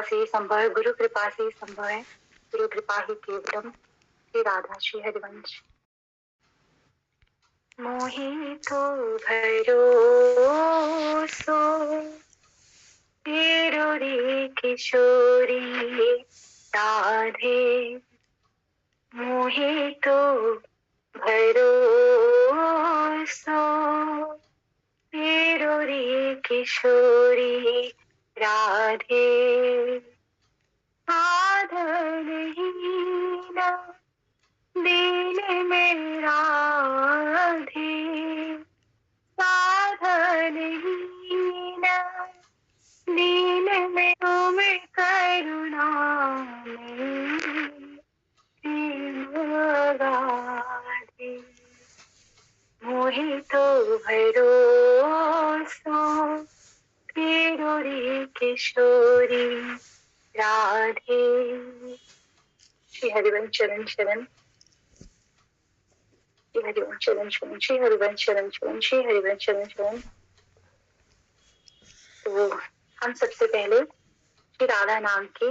से ही संभव है, गुरु कृपा से ही संभव है, गुरु कृपा ही केवलम। श्री राधा श्री हरिवंश। मोहि तो भरोसो तेरो रे किशोरी राधे, मोहि तो भरोसो तेरो रे किशोरी राधे, साधनहीन दीन में राधे, साधनहीन दीन में तुम करुणा में गाधे, मोहि तो भरोसो तेरो रे किशोरी राधे। श्री हरिवंश चरण शरण, श्री हरिवंश चरण शरण, श्री हरिवंश चरण शरण, श्री हरिवंश चरण शरण। तो हम सबसे पहले श्री राधा नाम की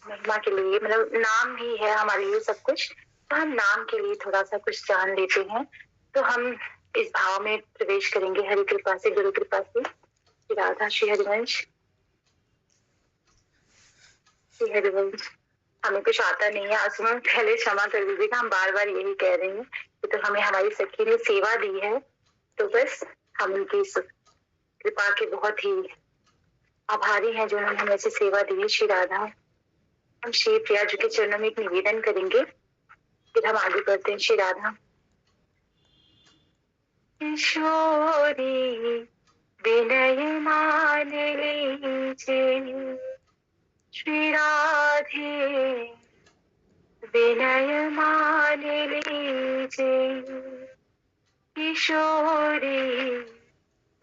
महिमा के लिए, मतलब नाम ही है हमारे लिए सब कुछ, तो हम नाम के लिए थोड़ा सा कुछ जान लेते हैं। तो हम इस भाव में प्रवेश करेंगे हरि कृपा से, गुरु कृपा से। श्री राधा श्री हरिवंश। श्री हरिवंश। हमें कुछ आता नहीं है, असमन पहले क्षमा कर दीजिएगा, हम बार बार यही कह रहे हैं कि तो हमें हमारी सखी ने सेवा दी है, तो बस हम उनकी इस कृपा के बहुत ही आभारी हैं जो उन्होंने हमें ऐसी सेवा दी है। श्री राधा। हम श्री प्रिया जी के चरणों में एक निवेदन करेंगे, फिर हम आगे बढ़ते हैं। श्री राधा। किशोरी विनय मान लीजिए, श्री राधे विनय मान लीजिए, किशोरी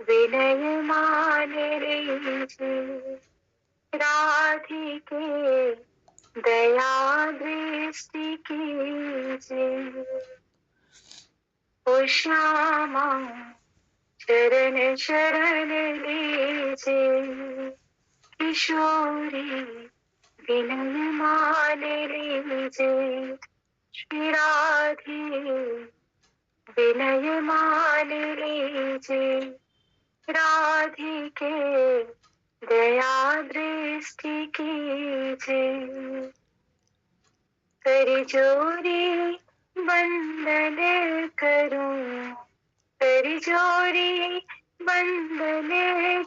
विनय मान लीजिए, राधिके दया दृष्टि कीजिए, ओ श्यामा शरण शरण लीजिए, किशोरी विनय मान लीजिए, श्री राधे विनय मान लीजिए, राधिके दया दृष्टि कीजिए, कर जोरी वंदन करूं, कर जोरी वंदन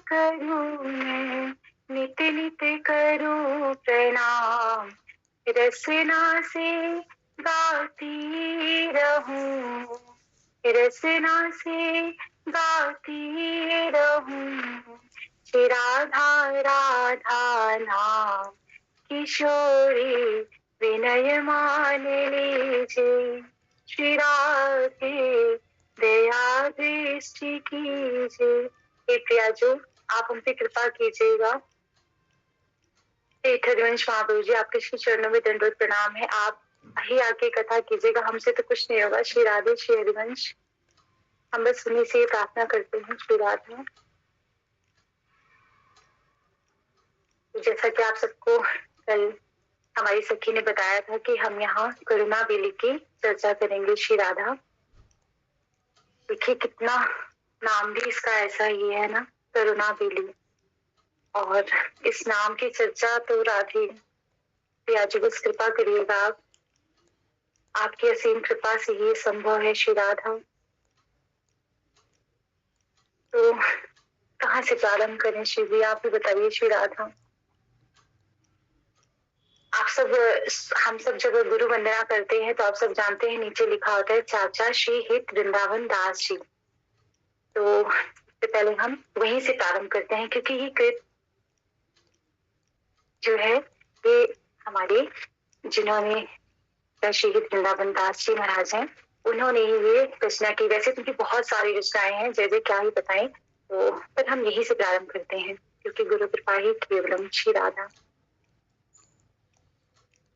करूं मैं, नित नित करूं प्रणाम, रसना से गाती रहूं, रसना से गाती रहूं, श्री राधा राधा नाम, किशोरी विनय मान लीजिए, श्री राधे दया दृष्टि कीजिए। हे प्रिया जो, आप हम पे कृपा कीजिएगा। हरिवंश महाप्रभु जी, आपके श्री चरणों में दंडवत प्रणाम है, आप ही आके कथा कीजिएगा, हमसे तो कुछ नहीं होगा। श्री राधे श्री हरिवंश। हम बस उन्हीं से प्रार्थना करते हैं। श्री राधे। जैसा कि आप सबको कल हमारी सखी ने बताया था कि हम यहाँ करुणा बेली की चर्चा करेंगे। श्री राधा। देखिए कितना नाम भी इसका ऐसा ही है ना, करुणा बेली, और इस नाम की चर्चा तो राधे प्रिया जी बस कृपा करिएगा आप, आपकी असीम कृपा से ये संभव है। श्री राधा। तो कहाँ से प्रारंभ करें श्री जी, आप ही बताइए। श्री राधा। आप सब, हम सब जब गुरु वंदना करते हैं तो आप सब जानते हैं नीचे लिखा होता है चाचा श्री हित वृंदावन दास जी। तो सबसे पहले हम वहीं से प्रारंभ करते हैं, क्योंकि ये कृत जो है ये हमारे जिन्होंने श्री हित वृंदावन दास जी महाराज हैं, उन्होंने ही ये रचना की। वैसे तो उनकी बहुत सारी रचनाएं हैं, जैसे क्या ही बताएं, तो पर हम यहीं से प्रारंभ करते हैं क्योंकि गुरु कृपा ही केवलम। श्री राधा।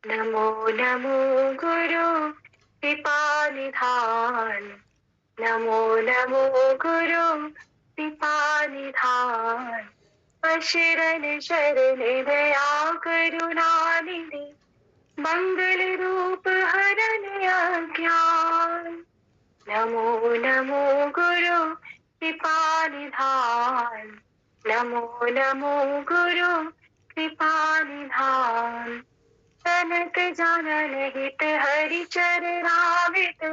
नमो नमो गुरु कृपा निधान, नमो नमो गुरु कृपा निधान, अशरण शरण दया करुणा निधि मंगल रूप हरण अज्ञान। नमो नमो गुरु कृपा निधान, नमो नमो गुरु कृपा निधान। सनक जानन हित हरि चरणामृत,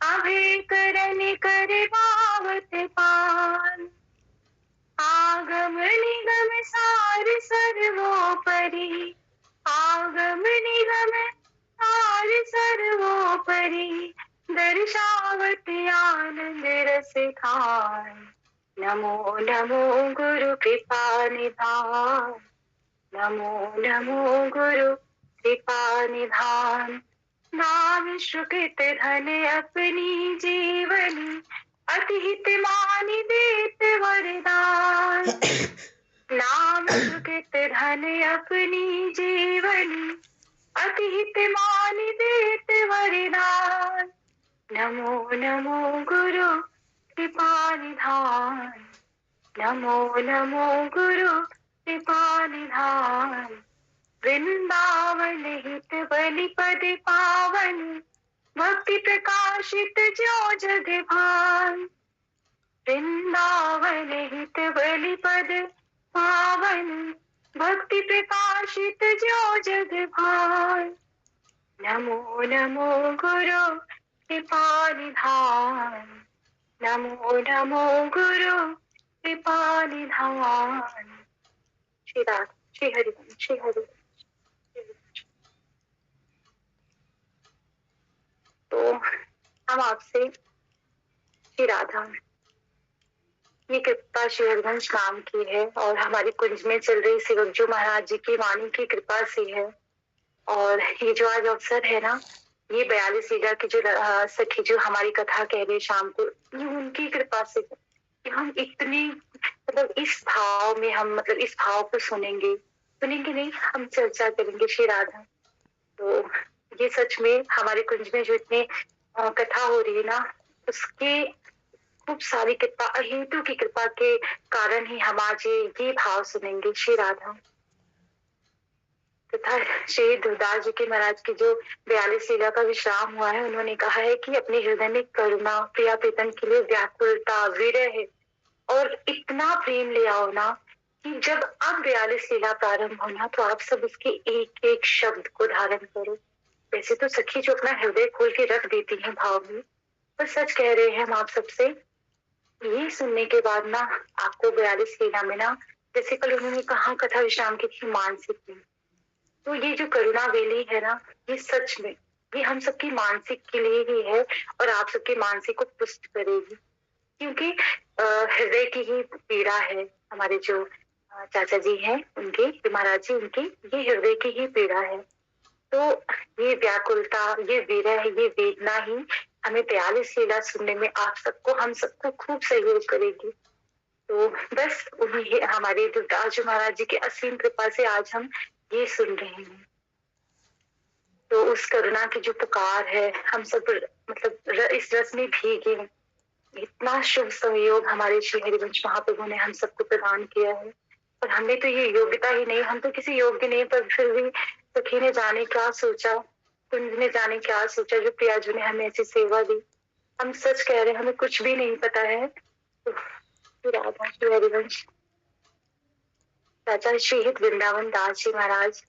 अभय करन कर पावत पान। आगम निगम सार सर्वोपरि, आगम निगम सार सर्वोपरि, दर्शावत आनंद रस खान। नमो नमो गुरु कृपा निधान, नमो नमो गुरु कृपा निधान। नाम सुकृत धन अपनी जीवनी, अति हित मानि देत वरदान। नाम सुकृत धन अपनी जीवनी, अति हित मानि देत वरदान। नमो नमो गुरु कृपा निधान, नमो नमो गुरु कृपा निधान। वृंदावन हित बलि पद पावन, भक्ति प्रकाशित ज्यो जग भान। वृंदावन हित बलि पद पावन, भक्ति प्रकाशित ज्यो जग भान। नमो नमो गुरु कृपा निधान, नमो नमो गुरु कृपा निधान। श्री राम, श्री हरि, श्री हरि। तो हम आपसे श्री राधा, ये कृपा श्री हरिवंश नाम की है और हमारी कुंज में चल रही शिवज्जू महाराज जी की वाणी की कृपा से है। और ये जो आज अवसर है ना, ये 42 लीला की जो सखी जो हमारी कथा कह रही शाम को, ये उनकी कृपा से है कि हम इतनी मतलब इस भाव में हम मतलब इस भाव को सुनेंगे नहीं, हम चर्चा करेंगे श्री राधा। तो ये सच में हमारे कुंज में जो इतनी कथा हो रही है ना, उसके खूब सारी कृपा, अहेतु की कृपा के कारण ही हम आज ये भाव सुनेंगे श्री राधा। तथा श्री ध्रुवदास जी के महाराज की जो 42 लीला का विश्राम हुआ है, उन्होंने कहा है कि अपने हृदय में करुणा, प्रिया प्रीतम के लिए व्याकुलता, विरह और इतना प्रेम ले आओ ना कि जब अब 42 लीला प्रारंभ होना तो आप सब उसके एक एक शब्द को धारण करो। वैसे तो सखी जो अपना हृदय खोल के रख देती है भाव में, पर सच कह रहे हैं हम आप सबसे, ये सुनने के बाद ना आपको 42 लीला में ना, जैसे कल उन्होंने कहा कथा विश्राम की थी मानसिक में, तो ये जो करुणा वेली है ना, ये सच में ये हम सबकी मानसिक के लिए ही है और आप सबके मानसिक को पुष्ट करेगी। क्योंकि हृदय की ही पीड़ा है। हमारे जो चाचा जी हैं उनके, महाराज जी उनकी, ये हृदय की ही पीड़ा है। तो ये व्याकुलता, ये विरह, ये वेदना ही हमें 43 लीला सुनने में आप सबको, हम सबको खूब सहयोग करेगी। तो बस उन्हीं हमारे ध्रुवदास जी महाराज जी की असीम कृपा से आज हम ये सुन रहे हैं। तो उस करुणा की जो पुकार है, हम सब मतलब इस रस में भीगे। इतना शुभ सहयोग हमारे श्री हरिवंश महाप्रभु ने हम सबको प्रदान किया है और हमें तो ये योग्यता ही नहीं, हम तो किसी योग्य नहीं, पर फिर भी सखी ने जाने क्या सोचा, कुंज ने जाने क्या सोचा, जो प्रियाजू ने हमें ऐसी सेवा दी। हम सच कह रहे हैं, हमें कुछ भी नहीं पता है। तो राधा श्री हरिवंश चाचा श्री हित वृंदावन दास जी महाराज,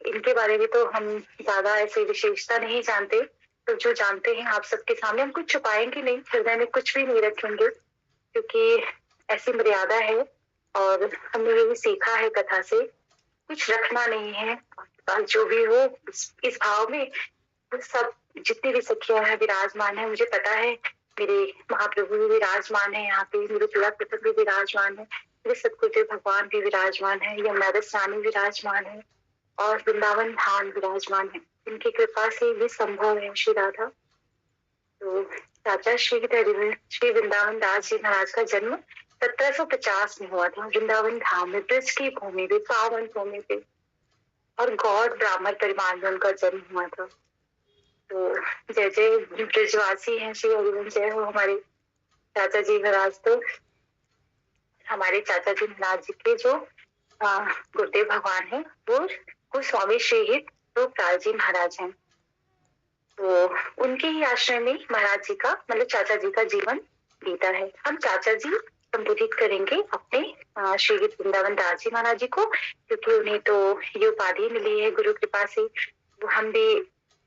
इनके बारे में तो हम ज्यादा ऐसी विशेषता नहीं जानते, तो जो जानते हैं आप सबके सामने, हम कुछ छुपाएंगे नहीं, हृदय में कुछ भी नहीं रखेंगे, क्योंकि ऐसी मर्यादा है और हमने यही सीखा है कथा से, कुछ रखना नहीं है। जो भी हो इस भाव में, सब जितने भी सखियां हैं विराजमान है, मुझे पता है मेरे महाप्रभु भी विराजमान है यहाँ पे, मेरे पिता पिता भी विराजमान है, मेरे सतगुरुदेव भगवान भी विराजमान है, यमुना रानी विराजमान है और वृंदावन धाम विराजमान है। इनकी कृपा से ये संभव है श्री राधा। तो चाचा श्री वृंदावन दास जी महाराज का जन्म 1750 में हुआ था, वृंदावन धाम में, ब्रज की भूमि पे, पावन भूमि पे, और गौड़ ब्राह्मण परिवार में उनका जन्म हुआ था। तो जय जय ब्रजवासी हैं श्री हरिवंश, जय हो हमारे चाचा जी महाराज। तो हमारे चाचा जी महाराज जी के जो गुरुदेव भगवान है वो स्वामी श्री हित रूपलाल जी महाराज हैं। तो उनके ही आश्रम में महाराज जी का मतलब चाचा जी का जीवन बीता है। हम चाचा जी संबोधित करेंगे अपने श्री हित वृंदावन दास जी महाराज जी को, क्योंकि उन्हें तो ये उपाधि मिली है गुरु कृपा से। तो हम भी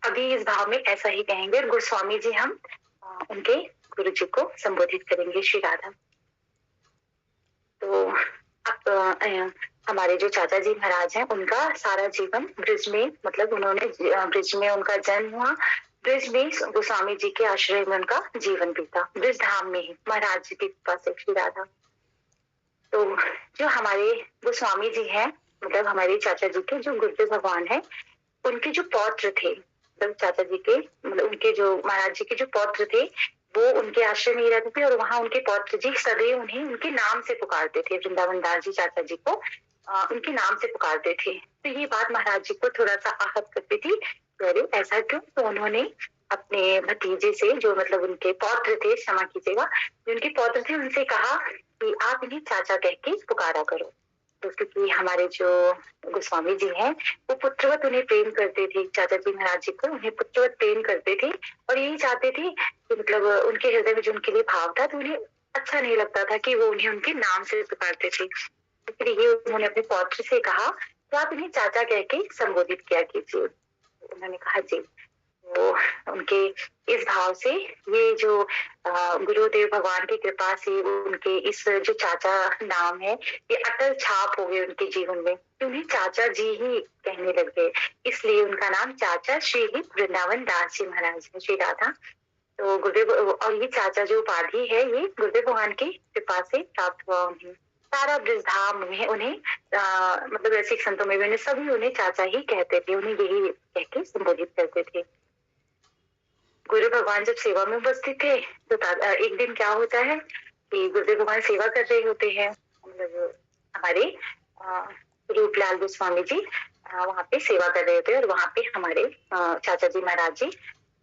अभी इस भाव में ऐसा ही कहेंगे और गोस्वामी जी हम उनके गुरु जी को संबोधित करेंगे। श्री राधा। तो अब हमारे जो चाचा जी महाराज हैं उनका सारा जीवन ब्रिज में, मतलब उन्होंने ब्रिज में उनका जन्म हुआ, ब्रिज में गोस्वामी जी के आश्रय में उनका जीवन बीता, ब्रिज धाम में ही महाराज जी के कृपा से। श्री राधा। तो जो हमारे गोस्वामी जी हैं, मतलब हमारे चाचा जी के जो गुरुदेव भगवान है, उनके जो पौत्र थे, मतलब चाचा जी के मतलब उनके जो महाराज जी के जो पौत्र थे वो उनके आश्रम में ही रहते थे और वहां उनके पौत्र जी सदैव उन्हें उनके नाम से पुकारते थे। वृंदावन दास जी चाचा जी को उनके नाम से पुकारते थे। तो ये बात महाराज जी को थोड़ा सा आहत करती थी। अरे ऐसा क्यों? तो उन्होंने अपने भतीजे से, जो मतलब उनके पौत्र थे, क्षमा कीजिएगा, जो उनके पौत्र थे, उनसे कहा कि आप इन्हें चाचा कह के पुकारा करो। तो क्योंकि हमारे जो गोस्वामी जी हैं वो पुत्रवत उन्हें प्रेम करते थे, चाचा जी महाराज जी को उन्हें पुत्रवत प्रेम करते थे और यही चाहते थे कि मतलब उनके हृदय में जो उनके लिए भाव था, तो उन्हें अच्छा नहीं लगता था कि वो उन्हें उनके नाम से पुकारते थे। इसलिए उन्होंने अपने पौत्र से कहा कि आप इन्हें चाचा कह के संबोधित किया कीजिए। उन्होंने कहा जी। तो उनके इस भाव से ये जो गुरुदेव भगवान की कृपा से उनके इस जो चाचा नाम है ये अटल छाप हो गए उनके जीवन में, उन्हें चाचा जी ही कहने लग गए। इसलिए उनका नाम चाचा श्री वृंदावन दास जी महाराज है। श्री राधा। तो गुरुदेव और ये चाचा जो उपाधि है ये गुरुदेव भगवान की कृपा से प्राप्त हुआ उन्हें। सारा ब्रजधाम में उन्हें मतलब ऐसे संतों में भी सभी उन्हें चाचा ही कहते थे, उन्हें यही कह के संबोधित करते थे। गुरु भगवान जब सेवा में उपस्थित थे तो एक दिन क्या होता है कि गुरुदेव भगवान सेवा कर रहे होते हैं, मतलब हमारे रूपलाल गोस्वामी जी वहां पे सेवा कर रहे होते हैं और वहां पे हमारे चाचा जी महाराज जी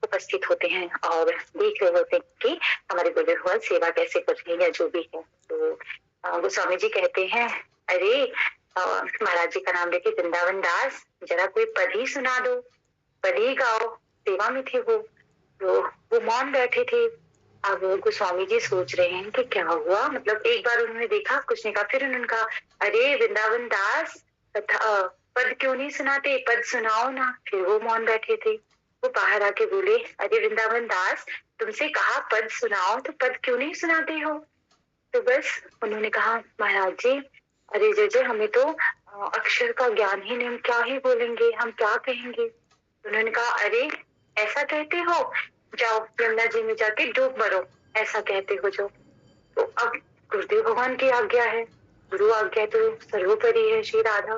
उपस्थित होते हैं और देख रहे होते हैं कि हमारे गुरुदेव भगवान सेवा कैसे कर रहे हैं या जो भी है। तो गोस्वामी जी कहते हैं, अरे महाराज जी का नाम लेके वृंदावन दास, जरा कोई पद ही सुना दो, पद ही गाओ। सेवा में थे वो मौन बैठे थे। अब गोस्वामी जी सोच रहे हैं कि क्या हुआ, मतलब एक बार उन्होंने देखा, कुछ नहीं कहा, फिर उन्होंने कहा, अरे वृंदावन दास पद क्यों नहीं सुनाते, पद सुनाओ ना। फिर वो मौन बैठे थे। वो बाहर आके बोले, अरे वृंदावन दास, तुमसे कहा पद सुनाओ तो पद क्यों नहीं सुनाते हो। तो बस उन्होंने कहा, महाराज जी, अरे जय हमें तो अक्षर का ज्ञान ही नहीं, हम क्या ही बोलेंगे, हम क्या कहेंगे। उन्होंने कहा, अरे ऐसा कहते हो, जाओ यमुना जी में जाके डूब मरो, ऐसा कहते हो जो। तो अब गुरुदेव भगवान की आज्ञा है, गुरु आज्ञा तो सर्वोपरि है। श्री राधा।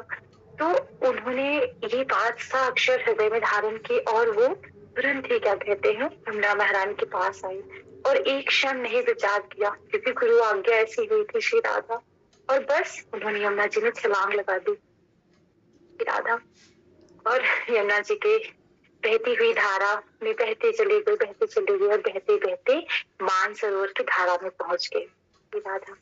तो उन्होंने ये बात सा अक्षर हृदय में धारण की और वो तुरंत ही क्या कहते हैं यमुना महारानी के पास आई और एक क्षण नहीं विचार किया, क्योंकि गुरु आज्ञा ऐसी हुई थी। श्री राधा। और बस उन्होंने यमुना जी में छलांग लगा दी। श्री राधा। और यमुना जी के बहती हुई धारा में बहते चले गए, बहते चले गए और बहते बहते मानसरोवर की धारा में पहुंच गए। राधा।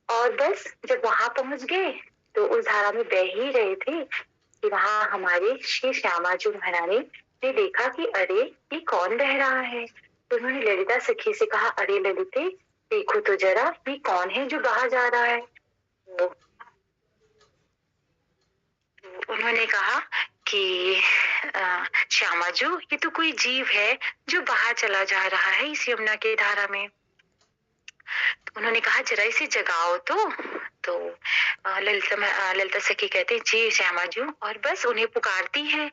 और बस जब वहां पहुंच गए तो उस धारा में बह ही रहे थे कि वहां हमारे श्री श्यामाजू महारानी ने देखा कि अरे ये कौन बह रहा है। तो उन्होंने ललिता सखी से कहा, अरे ललिते, देखो तो जरा ये कौन है जो बहा जा रहा है। तो उन्होंने कहा कि श्यामाजू, ये तो कोई जीव है जो बाहर चला जा रहा है इस यमुना के धारा में। तो उन्होंने कहा, जरा इसे जगाओ तो ललिता सखी कहते हैं, जी श्यामाजू, और बस उन्हें पुकारती है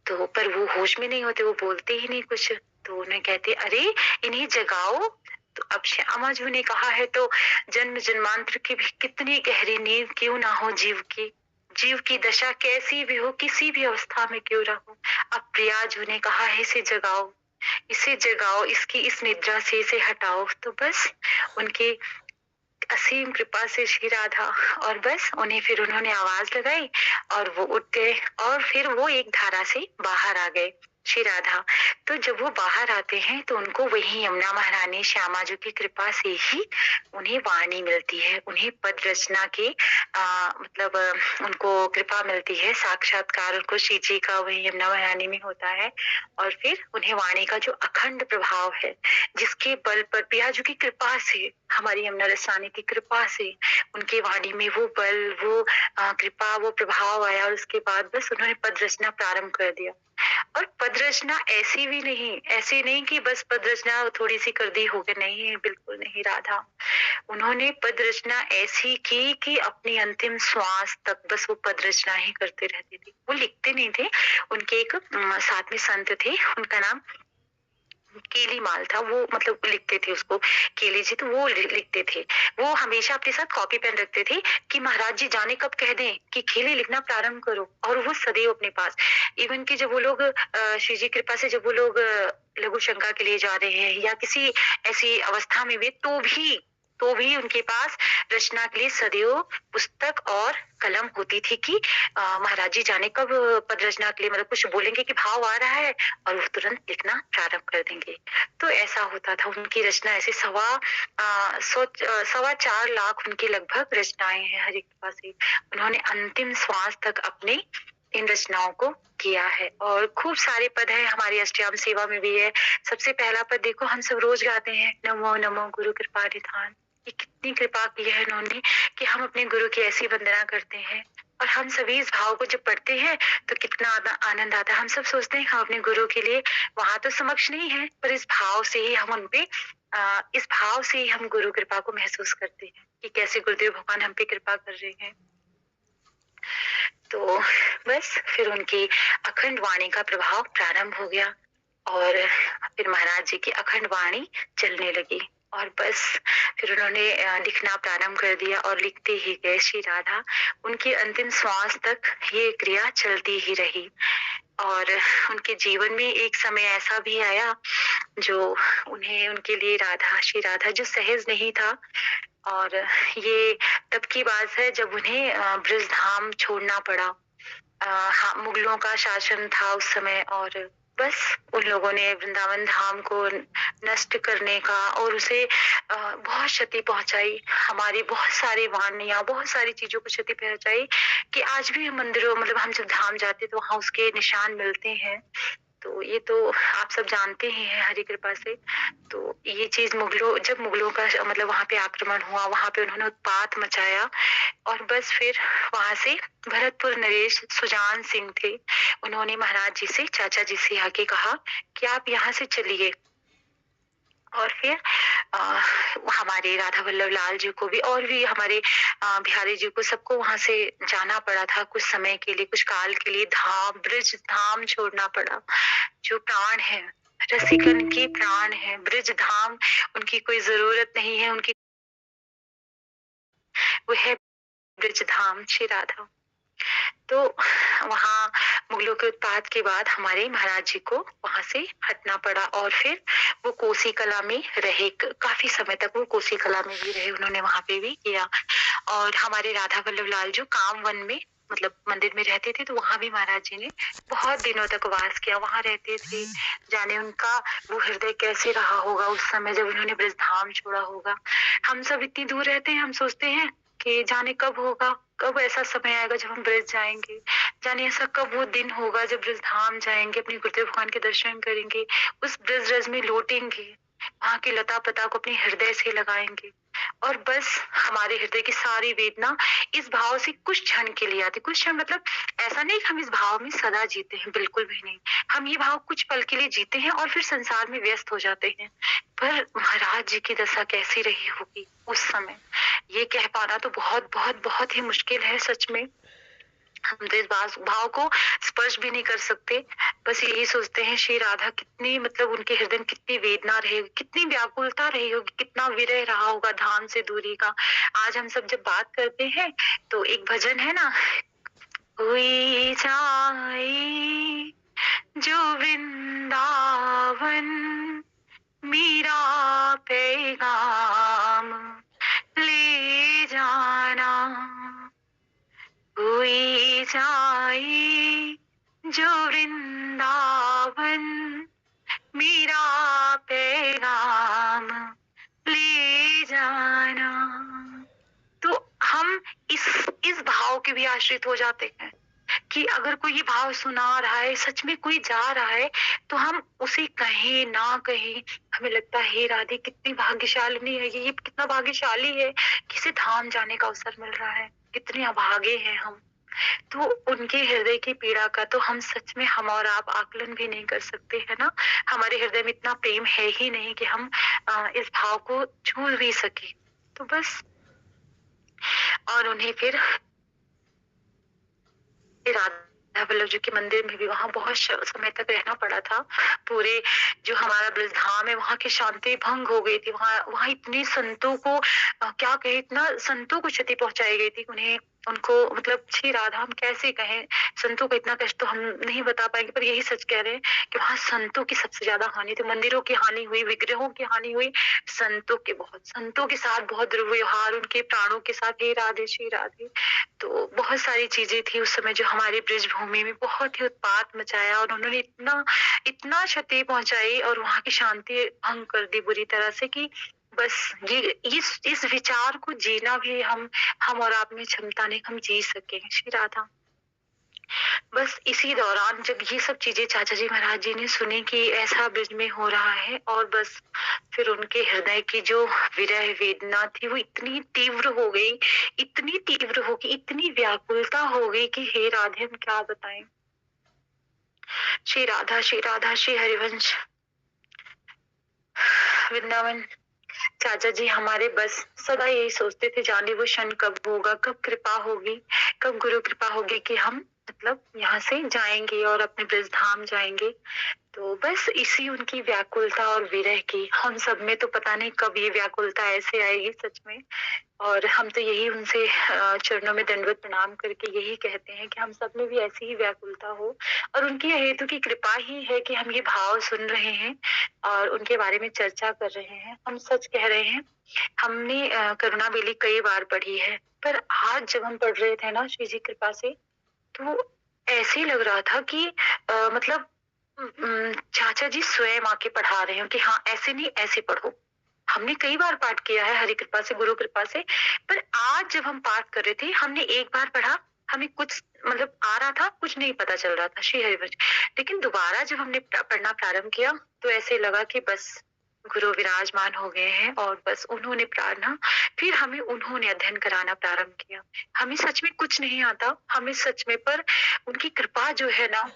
तो पर वो होश में नहीं होते, वो बोलते ही नहीं कुछ। तो उन्हें कहते, अरे इन्हें जगाओ। तो अब श्यामाजू ने कहा है तो जन्म जन्मांतर की भी कितनी गहरी नींद क्यों ना हो जीव की दशा कैसी भी हो, किसी भी अवस्था में क्यों रहो, अब प्रियाजू ने कहा है इसे जगाओ, इसकी इस निद्रा से इसे हटाओ। तो बस उनकी असीम कृपा से श्री राधा, और बस उन्होंने आवाज लगाई और वो उठ गए और फिर वो एक धारा से बाहर आ गए। श्री राधा। तो जब वो बाहर आते हैं तो उनको वही यमुना महारानी श्यामा जी की कृपा से ही उन्हें वाणी मिलती है, उन्हें पद रचना की मतलब उनको कृपा मिलती है, साक्षात्कार उनको श्री जी का वही यमुना महारानी में होता है। और फिर उन्हें वाणी का जो अखंड प्रभाव है, जिसके बल पर पियाजू की कृपा से, हमारी यमुना रसानी की कृपा से उनके वाणी में वो बल, वो कृपा, वो प्रभाव आया और उसके बाद बस उन्होंने पद रचना प्रारंभ कर दिया। और पद रचना ऐसी भी नहीं, ऐसी नहीं कि बस पद रचना थोड़ी सी कर दी हो गई, नहीं, बिल्कुल नहीं राधा। उन्होंने पद रचना ऐसी की कि अपनी अंतिम श्वास तक बस वो पद रचना ही करते रहते थे, वो लिखते नहीं थे। उनके एक साथ में संत थे, उनका नाम केली माल था, वो मतलब लिखते थे उसको केली जी, तो वो लिखते थे। वो हमेशा अपने साथ कॉपी पेन रखते थे कि महाराज जी जाने कब कह दें कि केली लिखना प्रारंभ करो, और वो सदैव अपने पास। इवन कि जब वो लोग श्री जी कृपा से जब वो लोग लघु शंका के लिए जा रहे हैं या किसी ऐसी अवस्था में वे, तो भी उनके पास रचना के लिए सदैव पुस्तक और कलम होती थी कि महाराज जी जाने कब पद रचना के लिए मतलब कुछ बोलेंगे कि भाव आ रहा है, और वो तुरंत लिखना प्रारंभ कर देंगे। तो ऐसा होता था उनकी रचना, ऐसे 4.25 लाख उनकी लगभग रचनाएं हैं हरि कृपा से। उन्होंने अंतिम श्वास तक अपने इन रचनाओं को किया है। और खूब सारे पद है हमारी अष्टयाम सेवा में भी है। सबसे पहला पद देखो, हम सब रोज गाते हैं, नमो नमो गुरु कृपा निधान। ये कितनी कृपा की है इन्होंने कि हम अपने गुरु की ऐसी वंदना करते हैं। और हम सभी इस भाव को जब पढ़ते हैं तो कितना आनंद आता है। हम सब सोचते हैं हम अपने गुरु के लिए वहां तो समक्ष नहीं है, पर इस भाव से ही हम उनपे इस भाव से ही हम गुरु कृपा को महसूस करते हैं कि कैसे गुरुदेव भगवान हम पे कृपा कर रहे हैं। तो बस फिर उनकी अखंड वाणी का प्रभाव प्रारंभ हो गया और फिर महाराज जी की अखंड वाणी चलने लगी और बस फिर उन्होंने लिखना प्रारंभ कर दिया और लिखते ही गए श्री राधा। उनकी अंतिम श्वास तक ये क्रिया चलती ही रही। और उनके जीवन में एक समय ऐसा भी आया जो उन्हें, उनके लिए राधा, श्री राधा जो सहज नहीं था। और ये तब की बात है जब उन्हें ब्रज धाम छोड़ना पड़ा। हाँ, मुगलों का शासन था उस समय और बस उन लोगों ने वृंदावन धाम को नष्ट करने का और उसे बहुत क्षति पहुंचाई। हमारी बहुत सारी वाणियां, बहुत सारी चीजों को क्षति पहुंचाई कि आज भी मंदिरों, मतलब हम जब धाम जाते तो वहां उसके निशान मिलते हैं। तो ये तो आप सब जानते ही हैं हरि कृपा से। तो ये चीज जब मुगलों का मतलब वहां पे आक्रमण हुआ, वहां पे उन्होंने उत्पात मचाया और बस फिर वहां से भरतपुर नरेश सुजान सिंह थे, उन्होंने महाराज जी से, चाचा जी से आके कहा कि आप यहाँ से चलिए। और फिर हमारे राधा वल्लभ लाल जी को भी और भी हमारे बिहारी जी को, सबको वहां से जाना पड़ा था कुछ समय के लिए, कुछ काल के लिए धाम, ब्रिज धाम छोड़ना पड़ा। जो प्राण है, रसिकन की प्राण है, ब्रिज धाम उनकी कोई जरूरत नहीं है, उनकी वो है ब्रिज धाम श्री राधा। तो वहां मुगलों के उत्पात के बाद हमारे महाराज जी को वहां से हटना पड़ा और फिर वो कोसी कला में रहे, काफी समय तक वो कोसी कला में भी रहे, उन्होंने वहां पे भी किया। और हमारे राधा वल्लभ लाल जो काम वन में मतलब मंदिर में रहते थे, तो वहां भी महाराज जी ने बहुत दिनों तक वास किया, वहां रहते थे। जाने उनका वो हृदय कैसे रहा होगा उस समय जब उन्होंने ब्रज धाम छोड़ा होगा। हम सब इतनी दूर रहते हैं, हम सोचते हैं कि जाने कब होगा, कब ऐसा समय आएगा जब हम ब्रज जाएंगे, जाने ऐसा कब वो दिन होगा जब ब्रज धाम जाएंगे, अपने गुरुदेव भगवान के दर्शन करेंगे, उस ब्रज रज में लौटेंगे, वहां की लता पता को अपने हृदय से लगाएंगे। और बस हमारे हृदय की सारी वेदना इस भाव से कुछ क्षण के लिए आती, कुछ क्षण मतलब ऐसा नहीं कि हम इस भाव में सदा जीते हैं, बिल्कुल भी नहीं। हम ये भाव कुछ पल के लिए जीते हैं और फिर संसार में व्यस्त हो जाते हैं। पर महाराज जी की दशा कैसी रही होगी उस समय, ये कह पाना तो बहुत बहुत बहुत ही मुश्किल है सच में। हम तो इस भाव को स्पर्श भी नहीं कर सकते। बस यही सोचते हैं श्री राधा कितनी, मतलब उनके हृदय में कितनी वेदना रहेगी, कितनी व्याकुलता रही होगी, कितना विरह रहा होगा धाम से दूरी का। आज हम सब जब बात करते हैं तो एक भजन है ना, कोई जाए जो वृंदावन, मेरा पैगाम ले जाना। कोई जाए जो वृंदावन, वृंदावन मेरा पैगाम ले जाना। तो हम इस भाव के भी आश्रित हो जाते हैं कि अगर कोई ये भाव सुना रहा है, सच में कोई जा रहा है, तो हम उसे कहें ना कहें, हमें लगता है हे राधे कितनी भाग्यशालिनी है ये कितना भाग्यशाली है, किसे धाम जाने का अवसर मिल रहा है, कितने अभागे हैं हम। तो उनके हृदय की पीड़ा का तो हम सच में हम और आप आकलन भी नहीं कर सकते, है ना। हमारे हृदय में इतना प्रेम है ही नहीं कि हम इस भाव को छू भी सके। तो बस और उन्हें फिर राधा वल्लभ जी के मंदिर में भी वहां बहुत समय तक रहना पड़ा था। पूरे जो हमारा ब्रजधाम है वहां की शांति भंग हो गई थी। वहां इतने संतों को क्या कहे, इतना संतों को क्षति पहुंचाई गई थी उन्हें, उनको मतलब श्री राधा हम कैसे कहें, संतों को इतना कष्ट तो हम नहीं बता पाएंगे, पर यही सच कह रहे हैं कि वहां संतों की सबसे ज्यादा हानि थी। मंदिरों की हानि हुई, विग्रहों की हानि हुई, संतों के साथ बहुत दुर्व्यवहार, उनके प्राणों के साथ। हे राधे श्री राधे। तो बहुत सारी चीजें थी उस समय जो हमारी ब्रज भूमि में बहुत ही उत्पात मचाया, और उन्होंने इतना इतना क्षति पहुंचाई और वहां की शांति भंग कर दी बुरी तरह से कि बस ये इस विचार को जीना भी हम और आप में क्षमता नहीं, हम जी सके श्री राधा। बस इसी दौरान जब ये सब चीजें चाचा जी महाराज जी ने सुनी कि ऐसा ब्रज में हो रहा है, और बस फिर उनके हृदय की जो विरह वेदना थी वो इतनी तीव्र हो गई, इतनी तीव्र हो गई, इतनी व्याकुलता हो गई कि हे राधे हम क्या बताएं। श्री राधा श्री हरिवंश वृंदावन चाचा जी हमारे बस सदा यही सोचते थे, जाने वो क्षण कब होगा, कब कृपा होगी, कब गुरु कृपा होगी कि हम मतलब यहाँ से जाएंगे और अपने ब्रज धाम जाएंगे। तो बस इसी उनकी व्याकुलता और विरह की, हम सब में तो पता नहीं कब ये व्याकुलता ऐसे आएगी सच में। और हम तो यही उनसे चरणों में दंडवत प्रणाम करके यही कहते हैं कि हम सब में भी ऐसी ही व्याकुलता हो, और उनकी हेतु की कृपा ही है कि हम ये भाव सुन रहे हैं और उनके बारे में चर्चा कर रहे हैं। हम सच कह रहे हैं, हमने करुणा बेली कई बार पढ़ी है, पर आज जब हम पढ़ रहे थे ना श्री जी कृपा से, तो ऐसे ही लग रहा था कि मतलब चाचा जी स्वयं आके पढ़ा रहे हो कि हाँ ऐसे नहीं ऐसे पढ़ो। हमने कई बार पाठ किया है हरि कृपा से, गुरु कृपा से, पर आज जब हम पाठ कर रहे थे हमने एक बार पढ़ा, हमें कुछ मतलब आ रहा था, कुछ नहीं पता चल रहा था श्री हरिवंश। लेकिन दोबारा जब हमने पढ़ना प्रारंभ किया तो ऐसे लगा कि बस गुरु विराजमान हो गए हैं, और बस उन्होंने प्रार्थना, फिर हमें उन्होंने अध्ययन कराना प्रारंभ किया। हमें सच में कुछ नहीं आता, हमें सच में, पर उनकी कृपा जो है ना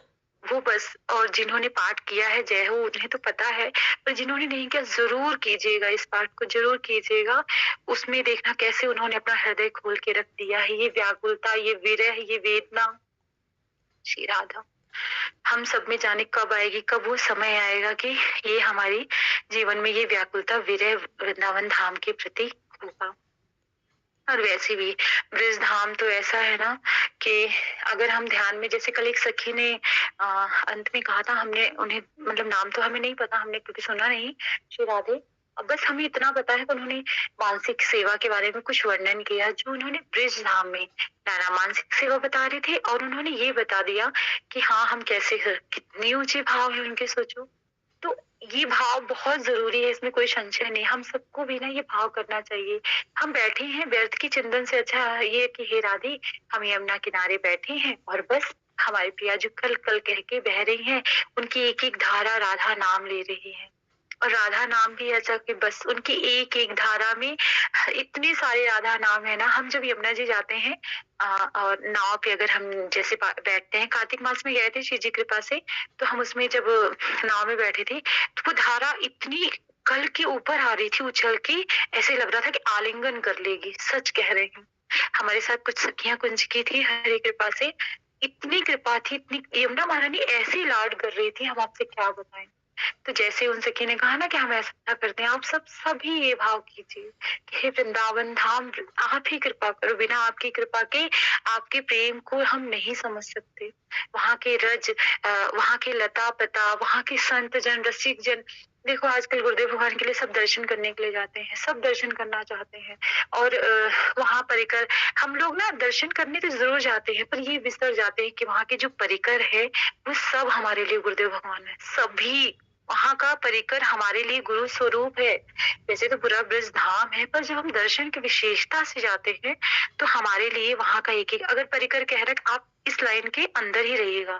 वो बस, और जिन्होंने पाठ किया है जय हो उन्हें तो पता है, पर जिन्होंने नहीं किया जरूर कीजिएगा, इस पाठ को जरूर कीजिएगा। उसमें देखना कैसे उन्होंने अपना हृदय खोल के रख दिया है, ये व्याकुलता, ये विरह, ये वेदना। श्री राधा हम सब में जाने कब आएगी, कब वो समय आएगा कि ये हमारी जीवन में ये व्याकुलता विरह वृंदावन धाम के प्रति होगा। और वैसे भी ब्रज धाम तो ऐसा है ना कि अगर हम ध्यान में, जैसे कल एक सखी ने अंत में कहा था, हमने उन्हें मतलब नाम तो हमें नहीं पता, हमने क्योंकि सुना नहीं श्री राधे, अब बस हमें इतना पता है कि उन्होंने मानसिक सेवा के बारे में कुछ वर्णन किया जो उन्होंने ब्रज धाम में नाना मानसिक सेवा बता रहे थे, और उन्होंने ये बता दिया कि हाँ हम कैसे, कितने ऊंचे भाव है उनके, सोचो। तो ये भाव बहुत जरूरी है, इसमें कोई संशय नहीं, हम सबको भी ना ये भाव करना चाहिए। हम बैठे हैं व्यर्थ की चिंतन से अच्छा ये कि हे राधे हम यमुना किनारे बैठे हैं और बस हमारी प्रिया जो कल कल कह के बह रही हैं, उनकी एक एक धारा राधा नाम ले रही है, और राधा नाम भी ऐसा कि बस उनकी एक एक धारा में इतने सारे राधा नाम है ना। हम जब यमुना जी जाते हैं और नाव पे अगर हम जैसे बैठते हैं, कार्तिक मास में गए थे श्री जी कृपा से, तो हम उसमें जब नाव में बैठे थे तो वो धारा इतनी कल के ऊपर आ रही थी उछल के, ऐसे लग रहा था कि आलिंगन कर लेगी। सच कह रहे हैं, हमारे साथ कुछ सखियां कुंज की थी हरि कृपा से, इतनी कृपा थी, इतनी यमुना महारानी ऐसी लाड कर रही थी, हम आपसे क्या बताएं। तो जैसे उन सखी ने कहा ना कि हम ऐसा करते हैं, आप सब सभी ये भाव कीजिए कि हे वृंदावन धाम आप ही कृपा करो, बिना आपकी कृपा के, आपके प्रेम को हम नहीं समझ सकते। वहां के रज, वहां के लता पता, वहां के संत जन, रसिक जन, देखो आजकल गुरुदेव भगवान के लिए सब दर्शन करने के लिए जाते हैं, सब दर्शन करना चाहते हैं और वहाँ परिकर हम लोग ना दर्शन करने तो ज़रूर जाते हैं, पर ये बिसर जाते हैं कि वहाँ के जो परिकर है, वो सब हमारे लिए गुरुदेव भगवान है। सभी वहाँ का परिकर हमारे लिए गुरु स्वरूप है। वैसे तो पूरा ब्रज धाम है, पर जब हम दर्शन की विशेषता से जाते हैं, तो हमारे लिए वहाँ का एक-एक अगर परिकर कह रहा है कि आप इस लाइन के अंदर ही रहिएगा।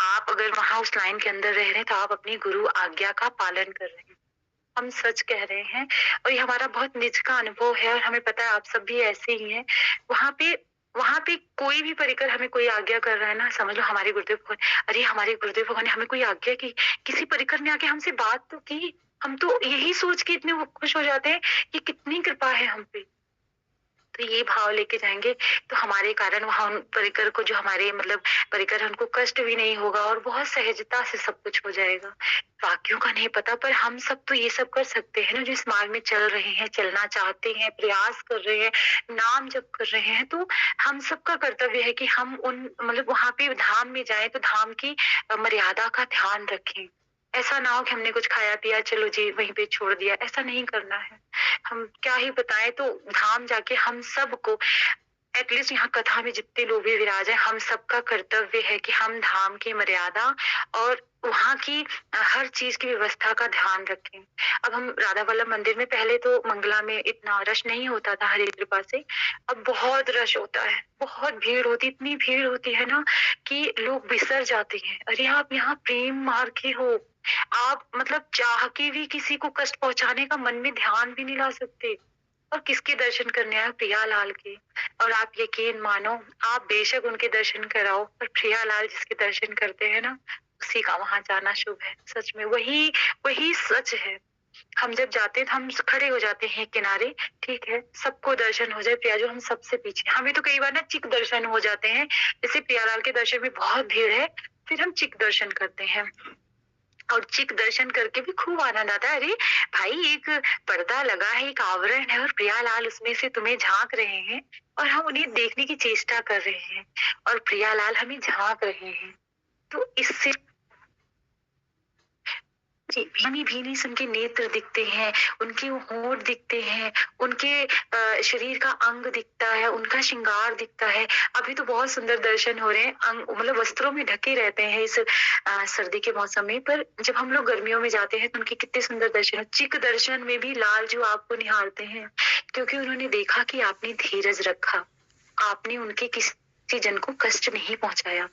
आप अगर वहाँ उस लाइन के अंदर रह रहे हैं, तो आप अपनी गुरु आज्ञा का पालन कर रहे हैं। हम सच कह रहे हैं और ये हमारा बहुत निज का अनुभव है और हमें पता है आप सब भी ऐसे ही हैं। वहाँ पे कोई भी परिकर हमें कोई आज्ञा कर रहा है ना, समझ लो हमारे गुरुदेव भगवान, अरे हमारे गुरुदेव भगवान ने हमें कोई आज्ञा की, किसी परिकर ने आके हमसे बात तो की। हम तो यही सोच के इतने वो खुश हो जाते हैं कि कितनी कृपा है हम पे। तो ये भाव लेके जाएंगे तो हमारे कारण वहाँ उन परिकर को जो हमारे मतलब परिकर है उनको कष्ट भी नहीं होगा और बहुत सहजता से सब कुछ हो जाएगा। बाकियों का नहीं पता, पर हम सब तो ये सब कर सकते हैं ना, जो इस मार्ग में चल रहे हैं, चलना चाहते हैं, प्रयास कर रहे हैं, नाम जप कर रहे हैं, तो हम सबका कर्तव्य है कि हम उन मतलब वहां पे धाम में जाए तो धाम की मर्यादा का ध्यान रखें। ऐसा ना हो कि हमने कुछ खाया पिया चलो जी वहीं पे छोड़ दिया, ऐसा नहीं करना है। हम क्या ही बताएं, तो धाम जाके हम सबको एटलीस्ट यहाँ कथा में जितने लोग भी विराज है, हम सबका कर्तव्य है कि हम धाम की मर्यादा और वहाँ की हर चीज की व्यवस्था का ध्यान रखें। अब हम राधा वल्लभ मंदिर में पहले तो मंगला में इतना रश नहीं होता था हरि कृपा से, अब बहुत रश होता है, बहुत भीड़ होती, इतनी भीड़ होती है ना कि लोग बिसर जाते हैं। अरे आप यहाँ प्रेम मार के हो, आप मतलब चाह के भी किसी को कष्ट पहुंचाने का मन में ध्यान भी नहीं ला सकते। और किसके दर्शन करने आए? प्रियालाल के। और आप यकीन मानो, आप बेशक उनके दर्शन कराओ, पर प्रियालाल जिसके दर्शन करते हैं ना, उसी का वहां जाना शुभ है। सच में वही वही सच है। हम जब जाते हैं तो हम खड़े हो जाते हैं किनारे, ठीक है, सबको दर्शन हो जाए, प्रिया जो हम सबसे पीछे। हमें तो कई बार ना चिक दर्शन हो जाते हैं, जैसे प्रियालाल के दर्शन में बहुत भीड़ है, फिर हम चिक दर्शन करते हैं और चिक दर्शन करके भी खूब आनंद आता है। अरे भाई, एक पर्दा लगा है, एक आवरण है और प्रियालाल उसमें से तुम्हें झांक रहे हैं और हम उन्हें देखने की चेष्टा कर रहे हैं और प्रियालाल हमें झांक रहे हैं। तो इससे भीनी भीनी से उनके नेत्र दिखते हैं, उनके होंठ दिखते हैं, उनके शरीर का अंग दिखता है, उनका श्रृंगार दिखता है। अभी तो बहुत सुंदर दर्शन हो रहे हैं, अंग मतलब वस्त्रों में ढके रहते हैं इस सर्दी के मौसम में, पर जब हम लोग गर्मियों में जाते हैं तो उनके कितने सुंदर दर्शन हो। चिक दर्शन में भी लाल जो आपको निहारते हैं, क्योंकि उन्होंने देखा कि आपने धीरज रखा, आपने उनके किसी जन को कष्ट नहीं पहुंचाया।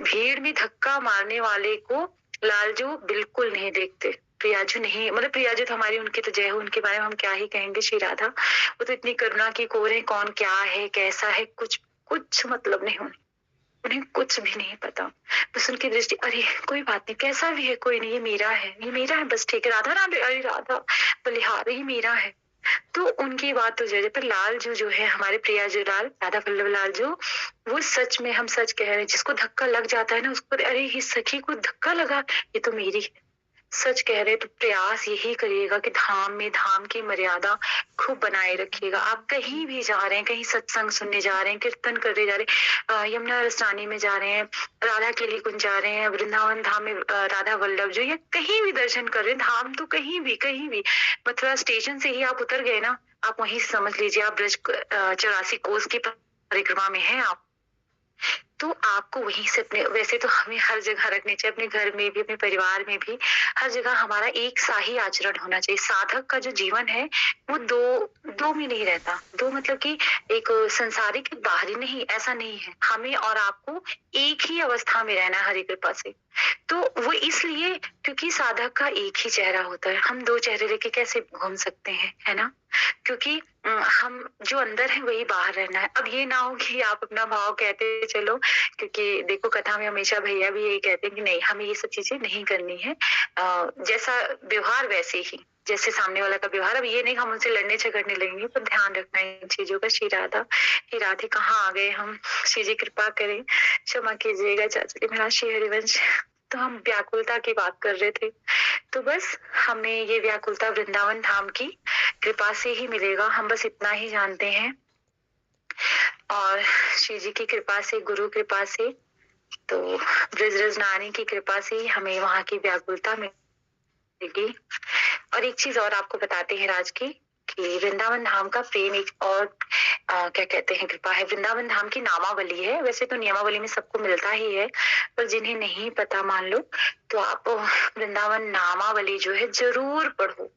भीड़ में धक्का मारने वाले को लालजू बिल्कुल नहीं देखते, प्रियाजू नहीं, मतलब प्रियाजू तो हमारी, उनके तो जय हो, उनके बारे में हम क्या ही कहेंगे। श्री राधा वो तो इतनी करुणा की कोर है, कौन क्या है कैसा है कुछ कुछ मतलब नहीं, उन्हें कुछ भी नहीं पता। बस उनकी दृष्टि, अरे कोई बात नहीं, कैसा भी है कोई नहीं, ये मेरा है, ये मेरा है, बस ठीक है। राधा नाम, अरे राधा बलिहार, ये मेरा है। तो उनकी बात तो जय, पर लालजू जो है हमारे प्रियाजू लाल, राधा वल्लभ लालजू, वो सच में हम सच कह रहे हैं, जिसको धक्का लग जाता है ना उसको, अरे ये सखी को धक्का लगा, ये तो मेरी है। सच कह रहे, तो प्रयास यही करिएगा कि धाम में धाम की मर्यादा खूब बनाए रखिएगा। आप कहीं भी जा रहे हैं, कहीं सत्संग सुनने जा रहे हैं, कीर्तन करने जा रहे हैं, यमुना रसानी में जा रहे हैं, राधा केली कुंज जा रहे हैं, वृंदावन धाम में राधा वल्लभ जो, या कहीं भी दर्शन कर रहे हैं, धाम तो कहीं भी मथुरा स्टेशन से ही आप उतर गए ना, आप वहीं से समझ लीजिए आप ब्रज 84 कोस की परिक्रमा में हैं आप। तो आपको वहीं से अपने, वैसे तो हमें हर जगह रखनी चाहिए, अपने घर में भी, अपने परिवार में भी, हर जगह हमारा एक सा ही आचरण होना चाहिए। साधक का जो जीवन है वो दो में नहीं रहता, दो मतलब कि एक संसारिक बाहरी नहीं, ऐसा नहीं है। हमें और आपको एक ही अवस्था में रहना है हरि कृपा से। तो वो इसलिए क्योंकि साधक का एक ही चेहरा होता है, हम दो चेहरे लेके कैसे घूम सकते हैं, है ना? क्योंकि हम जो अंदर है वही बाहर रहना है। अब ये ना हो कि आप अपना भाव कहते चलो, क्योंकि देखो कथा में हमेशा भैया भी यही कहते हैं कि नहीं, हमें ये सब चीजें नहीं करनी है, जैसा व्यवहार वैसे ही, जैसे सामने वाला का व्यवहार। अब ये नहीं हम उनसे लड़ने झगड़ने लगेंगे, पर ध्यान रखना है इन चीजों का। श्री राधा, हे राधे, कहाँ आ गए हम? श्री जी कृपा करें, क्षमा कीजिएगा चाचा जी, मेरा श्री हरिवंश। तो हम व्याकुलता की बात कर रहे थे, तो बस हमें ये व्याकुलता वृंदावन धाम की कृपा से ही मिलेगा, हम बस इतना ही जानते हैं। और श्री जी की कृपा से, गुरु कृपा से, तो ब्रज रज नानी की कृपा से ही हमें वहां की व्याकुलता मिलेगी। मिलेगी। और एक चीज और आपको बताते हैं राज की, कि वृंदावन धाम का प्रेम एक और क्या कहते हैं कृपा है। वृंदावन धाम की नामावली है, वैसे तो नियमावली में सबको मिलता ही है, पर जिन्हें नहीं पता मान लो, तो आप वृंदावन नामावली जो है जरूर पढ़ो।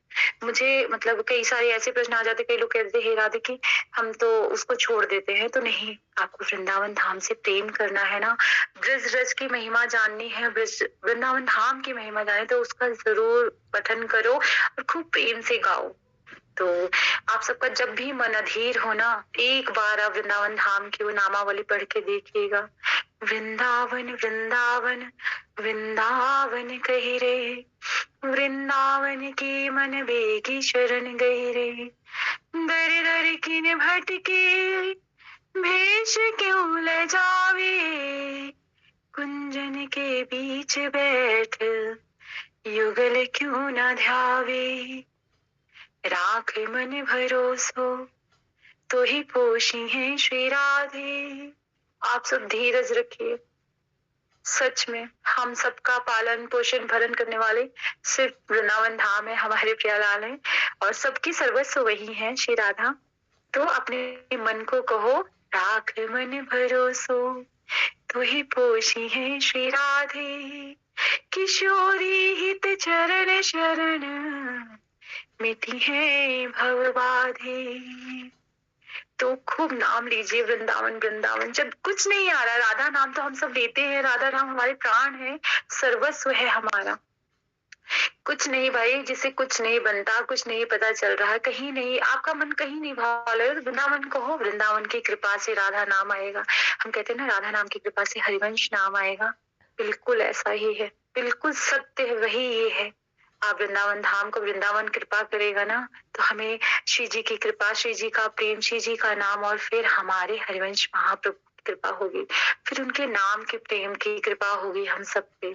मुझे मतलब कई सारे ऐसे प्रश्न आ जाते, कई लोग कहते हैं राधे कि हम तो उसको छोड़ देते हैं, तो नहीं, आपको वृंदावन धाम से प्रेम करना है ना, ब्रज रज की महिमा जाननी है, ब्रज वृंदावन धाम की महिमा जाने, तो उसका जरूर पठन करो और खूब प्रेम से गाओ। तो आप सबका जब भी मन अधीर हो ना, एक बार आप वृंदावन धाम की वो नामावली पढ़ के देखिएगा। वृंदावन वृंदावन वृंदावन कही रे, वृंदावन की मन बेगी शरण गई रे, दर दर किन भटके भेष क्यों ले जावे, कुंजन के बीच बैठ युगल क्यों न ध्यावे, राख मन भरोसो तो ही पोषी है श्री राधे। आप सब धीरज रखिए, सच में हम सबका पालन पोषण भरण करने वाले सिर्फ वृंदावन धाम है, हमारे प्रियालाल है, और सबकी सर्वस्व वही है श्री राधा। तो अपने मन को कहो, राख मन भरोसो तो ही पोषी है श्री राधे, किशोरी हित चरण शरण मिटी है भवबाधे। तो खूब नाम लीजिए वृंदावन वृंदावन, जब कुछ नहीं आ रहा, राधा नाम तो हम सब लेते हैं, राधा नाम हमारे प्राण है, सर्वस्व है हमारा। कुछ नहीं भाई, जिसे कुछ नहीं बनता, कुछ नहीं पता चल रहा है, कहीं नहीं, आपका मन कहीं नहीं भाव रहा, वृंदावन कहो, वृंदावन की कृपा से राधा नाम आएगा। हम कहते हैं ना, राधा नाम की कृपा से हरिवंश नाम आएगा, बिल्कुल ऐसा ही है, बिल्कुल सत्य है, वही ये है। आप वृंदावन धाम को, वृंदावन कृपा करेगा ना, तो हमें श्री जी की कृपा, श्री जी का प्रेम, श्री जी का नाम, और फिर हमारे हरिवंश महाप्रभु की कृपा होगी, फिर उनके नाम के प्रेम की कृपा होगी हम सब पे।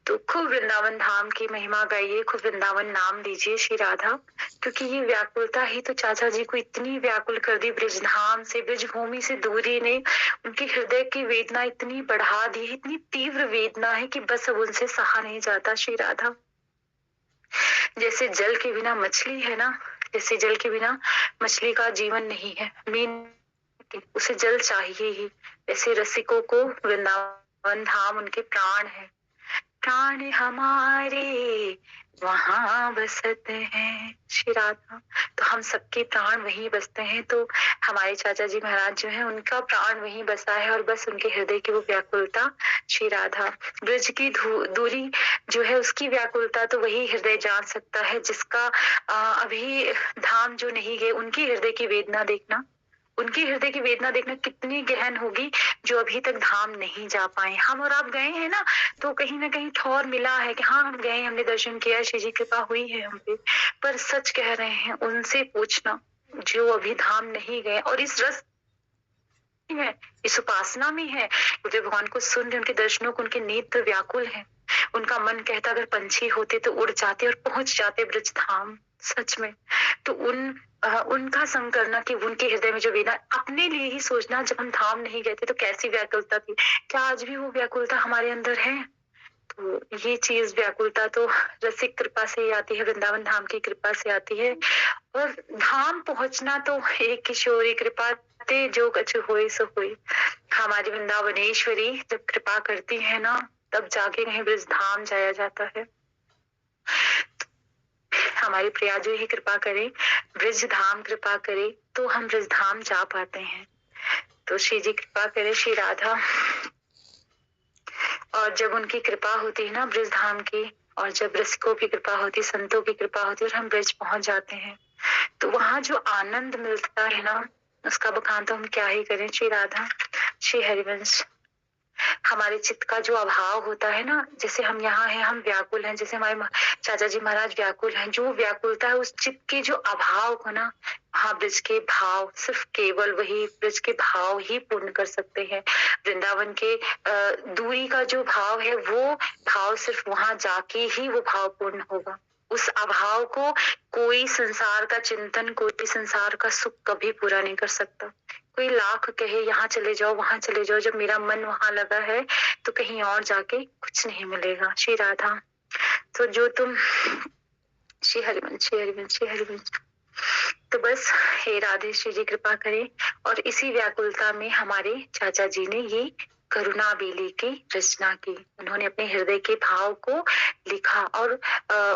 तो खूब वृंदावन धाम की महिमा गाइए, खूब वृंदावन नाम लीजिए श्री राधा, क्योंकि ये व्याकुलता ही तो चाचा जी को इतनी व्याकुल कर दी, ब्रज धाम से, ब्रज भूमि से दूरी ने उनके हृदय की वेदना इतनी बढ़ा दी, इतनी तीव्र वेदना है कि बस अब उनसे सहा नहीं जाता श्री राधा। जैसे जल के बिना मछली है ना, जैसे जल के बिना मछली का जीवन नहीं है, मीन उसे जल चाहिए ही, ऐसे रसिकों को वृंदावन धाम उनके प्राण है। प्राण हमारे वहां बसते हैं श्री राधा, तो हम सबके प्राण वहीं बसते हैं। तो हमारे चाचा जी महाराज जो है, उनका प्राण वहीं बसा है, और बस उनके हृदय की वो व्याकुलता श्री राधा, ब्रज की दूरी जो है उसकी व्याकुलता तो वही हृदय जान सकता है, जिसका अभी धाम जो नहीं गए, उनकी हृदय की वेदना देखना, उनकी हृदय की वेदना देखना कितनी गहन होगी, जो अभी तक धाम नहीं जा पाए। हम और आप गए हैं ना, तो कहीं ना कहीं ठौर मिला है कि हाँ हम गए, हमने दर्शन किया, श्री जी कृपा हुई है हम पे, पर सच कह रहे हैं, उनसे पूछना जो अभी धाम नहीं गए, और इस रस में, इस उपासना में है, जो भगवान को सुन रहे, उनके दर्शनों को, उनके नेत्र व्याकुल है, उनका मन कहता अगर पंछी होते तो उड़ जाते और पहुंच जाते ब्रज धाम, सच में। तो उनका संग करना कि उनके हृदय में जो वेदना, अपने लिए ही सोचना, जब हम धाम नहीं गए थे तो कैसी व्याकुलता थी, क्या आज भी वो व्याकुलता हमारे अंदर है? तो ये चीज व्याकुलता तो रसिक कृपा से ही आती है, वृंदावन धाम की कृपा से आती है। और धाम पहुंचना तो एक किशोरी कृपा ते जो कछु होए सो होए, हमारी वृंदावनेश्वरी जब कृपा करती है ना, तब जाके कहीं ब्रज धाम जाया जाता है। हमारी प्रिया जो ही कृपा करे, ब्रज धाम कृपा करे, तो हम ब्रज धाम जा पाते हैं। तो श्री जी कृपा करे श्री राधा, और जब उनकी कृपा होती है ना ब्रज धाम की, और जब रसिकों की कृपा होती, संतों की कृपा होती, और हम ब्रज पहुंच जाते हैं, तो वहां जो आनंद मिलता है ना, उसका बखान तो हम क्या ही करें श्री राधा। श्री हरिवंश, हमारे चित्त का जो अभाव होता है ना, जैसे हम यहाँ हैं, हम व्याकुल हैं, जैसे हमारे चाचा जी महाराज व्याकुल हैं, जो व्याकुलता है उस चित्त के जो अभाव को ना, हाँ ब्रज के भाव, सिर्फ केवल वही ब्रज के भाव ही पूर्ण कर सकते हैं। वृंदावन के दूरी का जो भाव है, वो भाव सिर्फ वहां जाके ही वो भाव पूर्ण होगा। उस अभाव को कोई संसार का चिंतन, कोई संसार का सुख कभी पूरा नहीं कर सकता। कोई लाख कहे यहाँ चले जाओ, वहां चले जाओ, जब मेरा मन वहां लगा है तो कहीं और जाके कुछ नहीं मिलेगा श्री राधा। तो जो तुम श्री हरिवंश, श्री हरिवंश, श्री हरिवंश। तो बस हे राधे, श्री जी कृपा करें। और इसी व्याकुलता में हमारे चाचा जी ने ये करुणा बेली की रचना की। उन्होंने अपने हृदय के भाव को लिखा और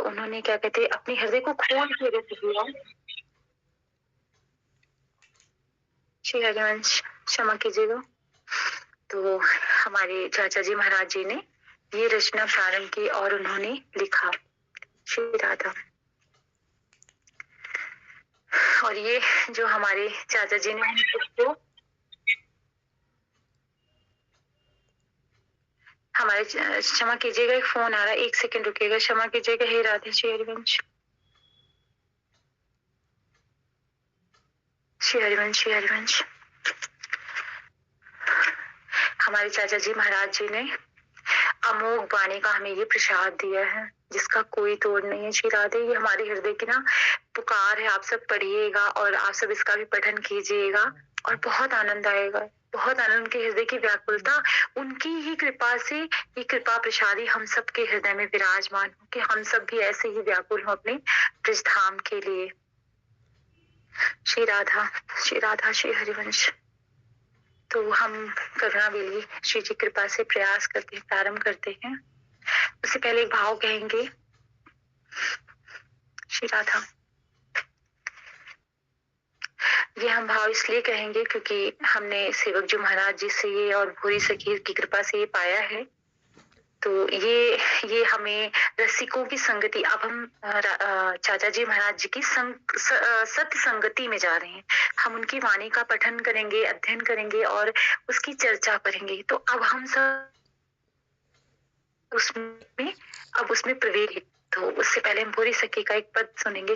उन्होंने क्या कहते हैं, अपने हृदय को खोल के रख दिया। श्री हरिवंश, क्षमा कीजिएगा। तो हमारे चाचा जी महाराज जी ने ये रचना प्रारंभ की और उन्होंने लिखा श्री राधा। और ये जो हमारे चाचा जी ने इसको हमारे, क्षमा कीजिएगा, एक फोन आ रहा है, 1 सेकंड रुकिएगा, क्षमा कीजिएगा। हे राधे, श्री हरिवंश, श्री हरिवंश, श्री हरिवंश। हमारे चाचा जी महाराज जी ने अमोघ वाणी का हमें ये प्रसाद दिया है जिसका कोई तोड़ नहीं है। श्री राधे, ये हमारे हृदय की ना पुकार है। आप सब पढ़िएगा और आप सब इसका भी पठन कीजिएगा और बहुत आनंद आएगा, बहुत आनंद। के हृदय की व्याकुलता उनकी ही कृपा से, ये कृपा प्रसादी हम सब के हृदय में विराजमान हो कि हम सब भी ऐसे ही व्याकुल हो अपने ब्रज धाम के लिए। श्री राधा, श्री राधा, श्री हरिवंश। तो हम करुणा बेली श्री जी कृपा से प्रयास करते हैं, प्रारंभ करते हैं। उससे पहले एक भाव कहेंगे। श्री राधा, ये हम भाव इसलिए कहेंगे क्योंकि हमने सेवक जी महाराज जी से ये और भूरी सखीर की कृपा से ये पाया है। तो ये हमें रसिकों की संगति, अब हम चाचा जी महाराज जी की सत्य संगति में जा रहे हैं। हम उनकी वाणी का पठन करेंगे, अध्ययन करेंगे और उसकी चर्चा करेंगे। तो अब हम सब उसमें प्रवेश। तो उससे पहले हम भूरी सखी का एक पद सुनेंगे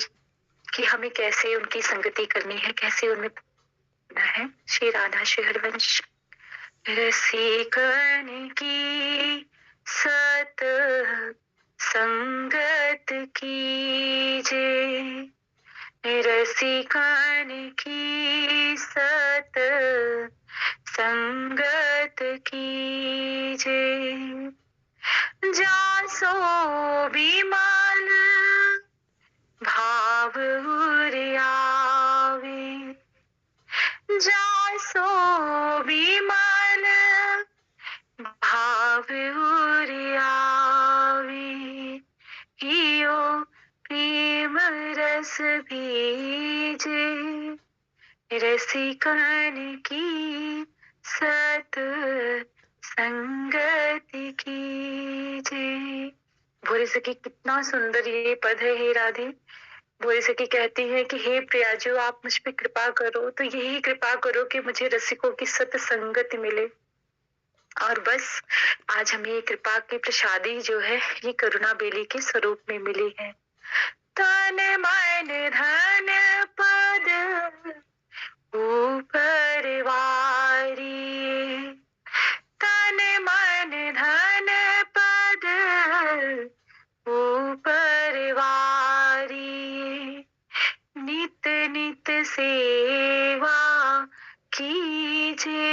कि हमें कैसे उनकी संगति करनी है, कैसे उनमें है। श्री राधा, श्री हरिवंश। रसिकन की सत संगत कीजे, रसिकन की सत संगत कीजे, जासो विमल भाव उरियावे, जासो विमल भाव उरियावे, हियो प्रेम रस बीजे, रसिकन की सत संगति कीजे। भोरे सखी, कितना सुंदर ये पद है। हे राधे, भोरे सखी कहती है कि हे प्रियाजू, आप मुझ पे कृपा करो, तो यही कृपा करो कि मुझे रसिकों की सत संगति मिले। और बस आज हमें ये कृपा की प्रसादी जो है ये करुणा बेली के स्वरूप में मिली है। तन मन धन पद ऊपर वारी, तन मन धन पद ऊपर वारी, नित नित सेवा कीजे,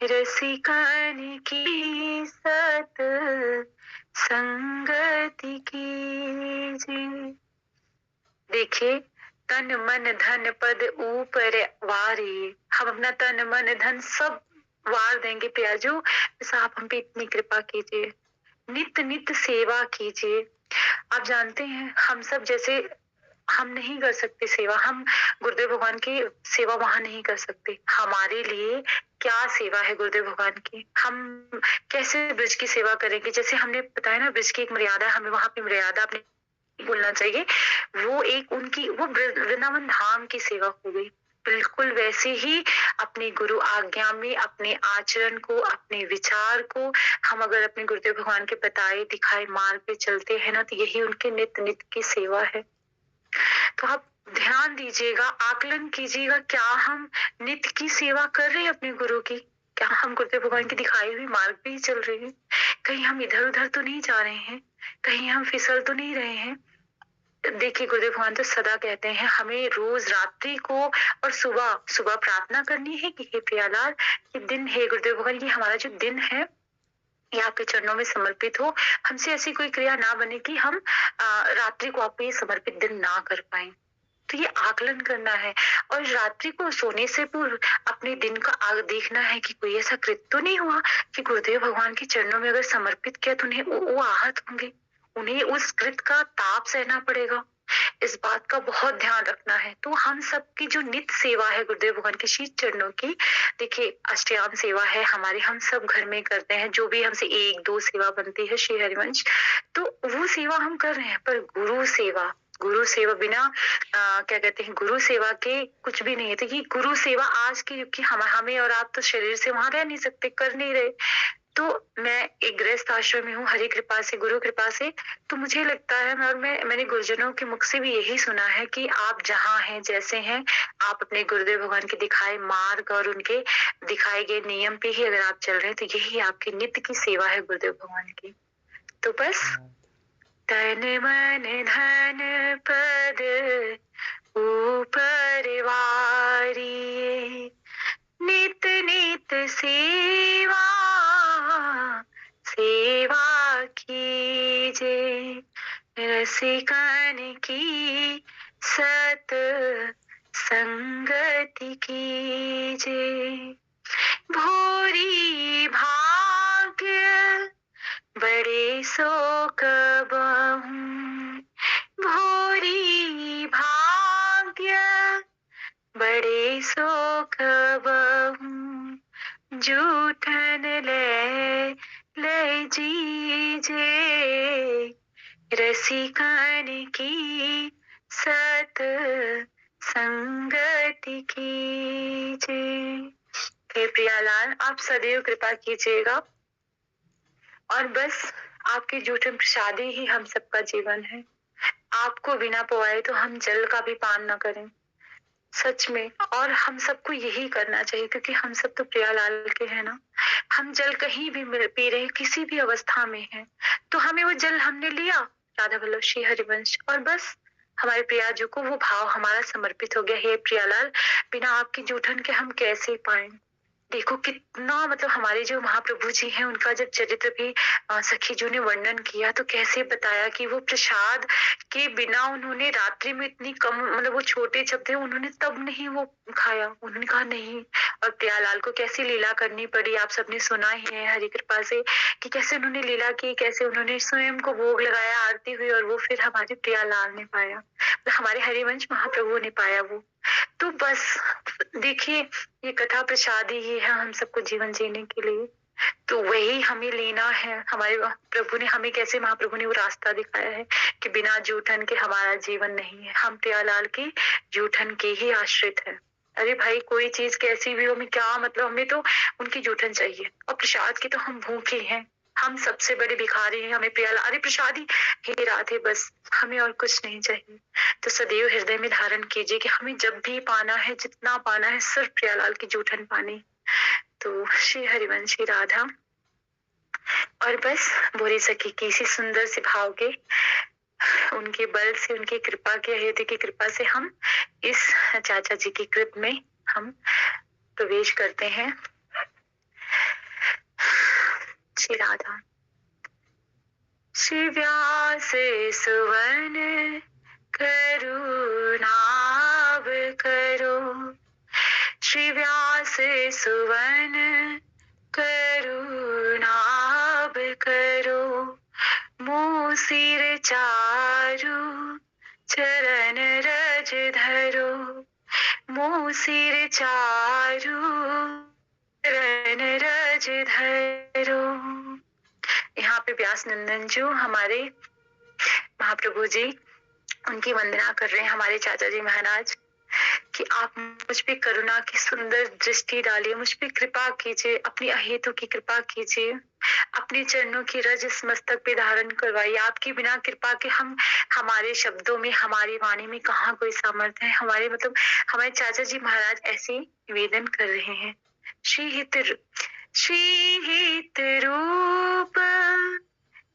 रसिकन की सत संगति कीजे। देखिए, तन मन धन पद ऊपर वारी, हम अपना तन मन धन सब वार देंगे प्याजू, बस आप हम पे इतनी कृपा कीजिए। नित नित सेवा कीजिए। आप जानते हैं हम सब जैसे हम नहीं कर सकते सेवा, हम गुरुदेव भगवान की सेवा वहां नहीं कर सकते। हमारे लिए क्या सेवा है गुरुदेव भगवान की, हम कैसे ब्रज की सेवा करेंगे। जैसे हमने बताया ना, ब्रज की एक मर्यादा, हमें वहां पे मर्यादा अपने बोलना चाहिए। वो एक उनकी वो वृंदावन धाम की सेवा हो गई। बिल्कुल वैसे ही अपने गुरु आज्ञा में अपने आचरण को, अपने विचार को हम अगर अपने गुरुदेव भगवान के बताए दिखाए मार्ग पे चलते हैं ना, तो यही उनके नित्य नित्य की सेवा है। तो आप ध्यान दीजिएगा, आकलन कीजिएगा, क्या हम नित्य की सेवा कर रहे हैं अपने गुरु की? क्या हम गुरुदेव भगवान की दिखाई हुई मार्ग पे ही चल रहे हैं? कहीं हम इधर उधर तो नहीं जा रहे हैं? कहीं हम फिसल तो नहीं रहे हैं? देखिए, गुरुदेव भगवान तो सदा कहते हैं हमें रोज रात्रि को और सुबह प्रार्थना करनी है कि हे प्रियालाल, ये दिन है गुरुदेव भगवान, ये हमारा जो दिन है या आपके चरणों में समर्पित हो। हमसे ऐसी कोई क्रिया ना बने कि हम रात्रि को आपको ये समर्पित दिन ना कर पाए। तो ये आकलन करना है और रात्रि को सोने से पूर्व अपने दिन का देखना है कि कोई ऐसा कृत्य तो नहीं हुआ कि गुरुदेव भगवान के चरणों में अगर समर्पित किया तो उन्हें वो आहत होंगे, उन्हें उस कृत्य का ताप सहना पड़ेगा। इस बात का बहुत ध्यान रखना है। तो हम सबकी जो नित्य सेवा है गुरुदेव भगवान के शीश चरणों की, देखिए अष्टयाम सेवा है हमारे, हम सब घर में करते हैं, जो भी हमसे 1-2 सेवा बनती है श्री हरिवंश, तो वो सेवा हम कर रहे हैं। पर गुरु सेवा बिना क्या कहते हैं, गुरु सेवा के कुछ भी नहीं है। तो ये गुरु सेवा आज की, क्योंकि हमें और आप तो शरीर से वहां रह नहीं सकते, कर नहीं रहे। तो मैं एक गृहस्थ आश्रम में हूँ, हरि कृपा से, गुरु कृपा से। तो मुझे लगता है, और मैंने गुरुजनों के मुख से भी यही सुना है कि आप जहाँ हैं, जैसे हैं, आप अपने गुरुदेव भगवान के दिखाए मार्ग और उनके दिखाए गए नियम पे ही अगर आप चल रहे हैं तो यही आपकी नित्य की सेवा है गुरुदेव भगवान की। तो बस तन मन धन पद ऊपर वारी, नित नित सेवा सेवा कीजे, रसिकन की सत संगति कीजे। भोरी भाग्य बड़े शोक बहु, भोरी भाग्य बड़े शोक बहु, जूठन ले जीजे, रसिकन की सत संगति कीजे। हे प्रियालाल, आप सदैव कृपा कीजिएगा। और बस आपके जूठन प्रसादी ही हम सबका जीवन है। आपको बिना पवाए तो हम जल का भी पान न करें, सच में। और हम सबको यही करना चाहिए, क्योंकि हम सब तो प्रियालाल के हैं ना। हम जल कहीं भी पी रहे, किसी भी अवस्था में है, तो हमें वो जल हमने लिया, राधा वल्लभ श्री हरिवंश, और बस हमारे प्रियाजू को वो भाव हमारा समर्पित हो गया। हे प्रियालाल, बिना आपकी जूठन के हम कैसे पाए। देखो कितना, मतलब हमारे जो महाप्रभु जी हैं उनका जब चरित्र भी सखी जी ने वर्णन किया तो कैसे बताया कि वो प्रसाद के बिना उन्होंने रात्रि में इतनी कम, मतलब वो छोटे जब थे उन्होंने तब नहीं वो खाया, उन्होंने कहा नहीं। और प्रियालाल को कैसी लीला करनी पड़ी, आप सबने सुना ही है हरि कृपा से कि कैसे उन्होंने लीला की, कैसे उन्होंने स्वयं को भोग लगाया आरती हुई, और वो फिर हमारे प्रियालाल ने पाया, मतलब हमारे हरिवंश महाप्रभु ने पाया वो। तो बस देखिए, ये कथा प्रसाद ही है हम सबको जीवन जीने के लिए। तो वही हमें लेना है। हमारे प्रभु ने हमें, कैसे महाप्रभु ने वो रास्ता दिखाया है कि बिना जूठन के हमारा जीवन नहीं है, हम प्रियालाल के जूठन के ही आश्रित है। अरे भाई, कोई चीज कैसी भी हो, हमें क्या मतलब, हमें तो उनकी जूठन चाहिए, और प्रसाद के तो हम भूखे हैं, हम सबसे बड़े भिखारी हैं, हमें प्रियालाल, अरे प्रसादी हे राधे, बस हमें और कुछ नहीं चाहिए। तो सदैव हृदय में धारण कीजिए कि हमें जब भी पाना है, जितना पाना है, सिर्फ प्रियालाल की जूठन पानी। तो श्री हरिवंश श्री राधा, और बस बोरी सखी की इसी सुंदर से भाव के, उनके बल से, उनकी कृपा के, हृदय की कृपा से हम इस चाचा जी की कृत में हम प्रवेश करते हैं। श्री राधा। श्री व्यास सुवन करुणाव करो, श्री व्यास सुवन करुणाव करो, मूसिर चारु चरण रज धरो, मूसिर चारु चरण रज धरो। यहाँ पे व्यास नंदन जो हमारे महाप्रभु जी, उनकी वंदना कर रहे हैं हमारे चाचा जी महाराज कि आप मुझ पे करुणा की सुंदर दृष्टि डालिए, मुझ पे कृपा कीजिए, अपनी अहेतु की कृपा कीजिए, अपने चरणों की रज इस मस्तक पे धारण करवाइए। आपकी बिना कृपा के हम, हमारे शब्दों में, हमारी वाणी में कहाँ कोई सामर्थ्य है। हमारे मतलब हमारे चाचा जी महाराज ऐसे निवेदन कर रहे हैं। श्रीहित रूप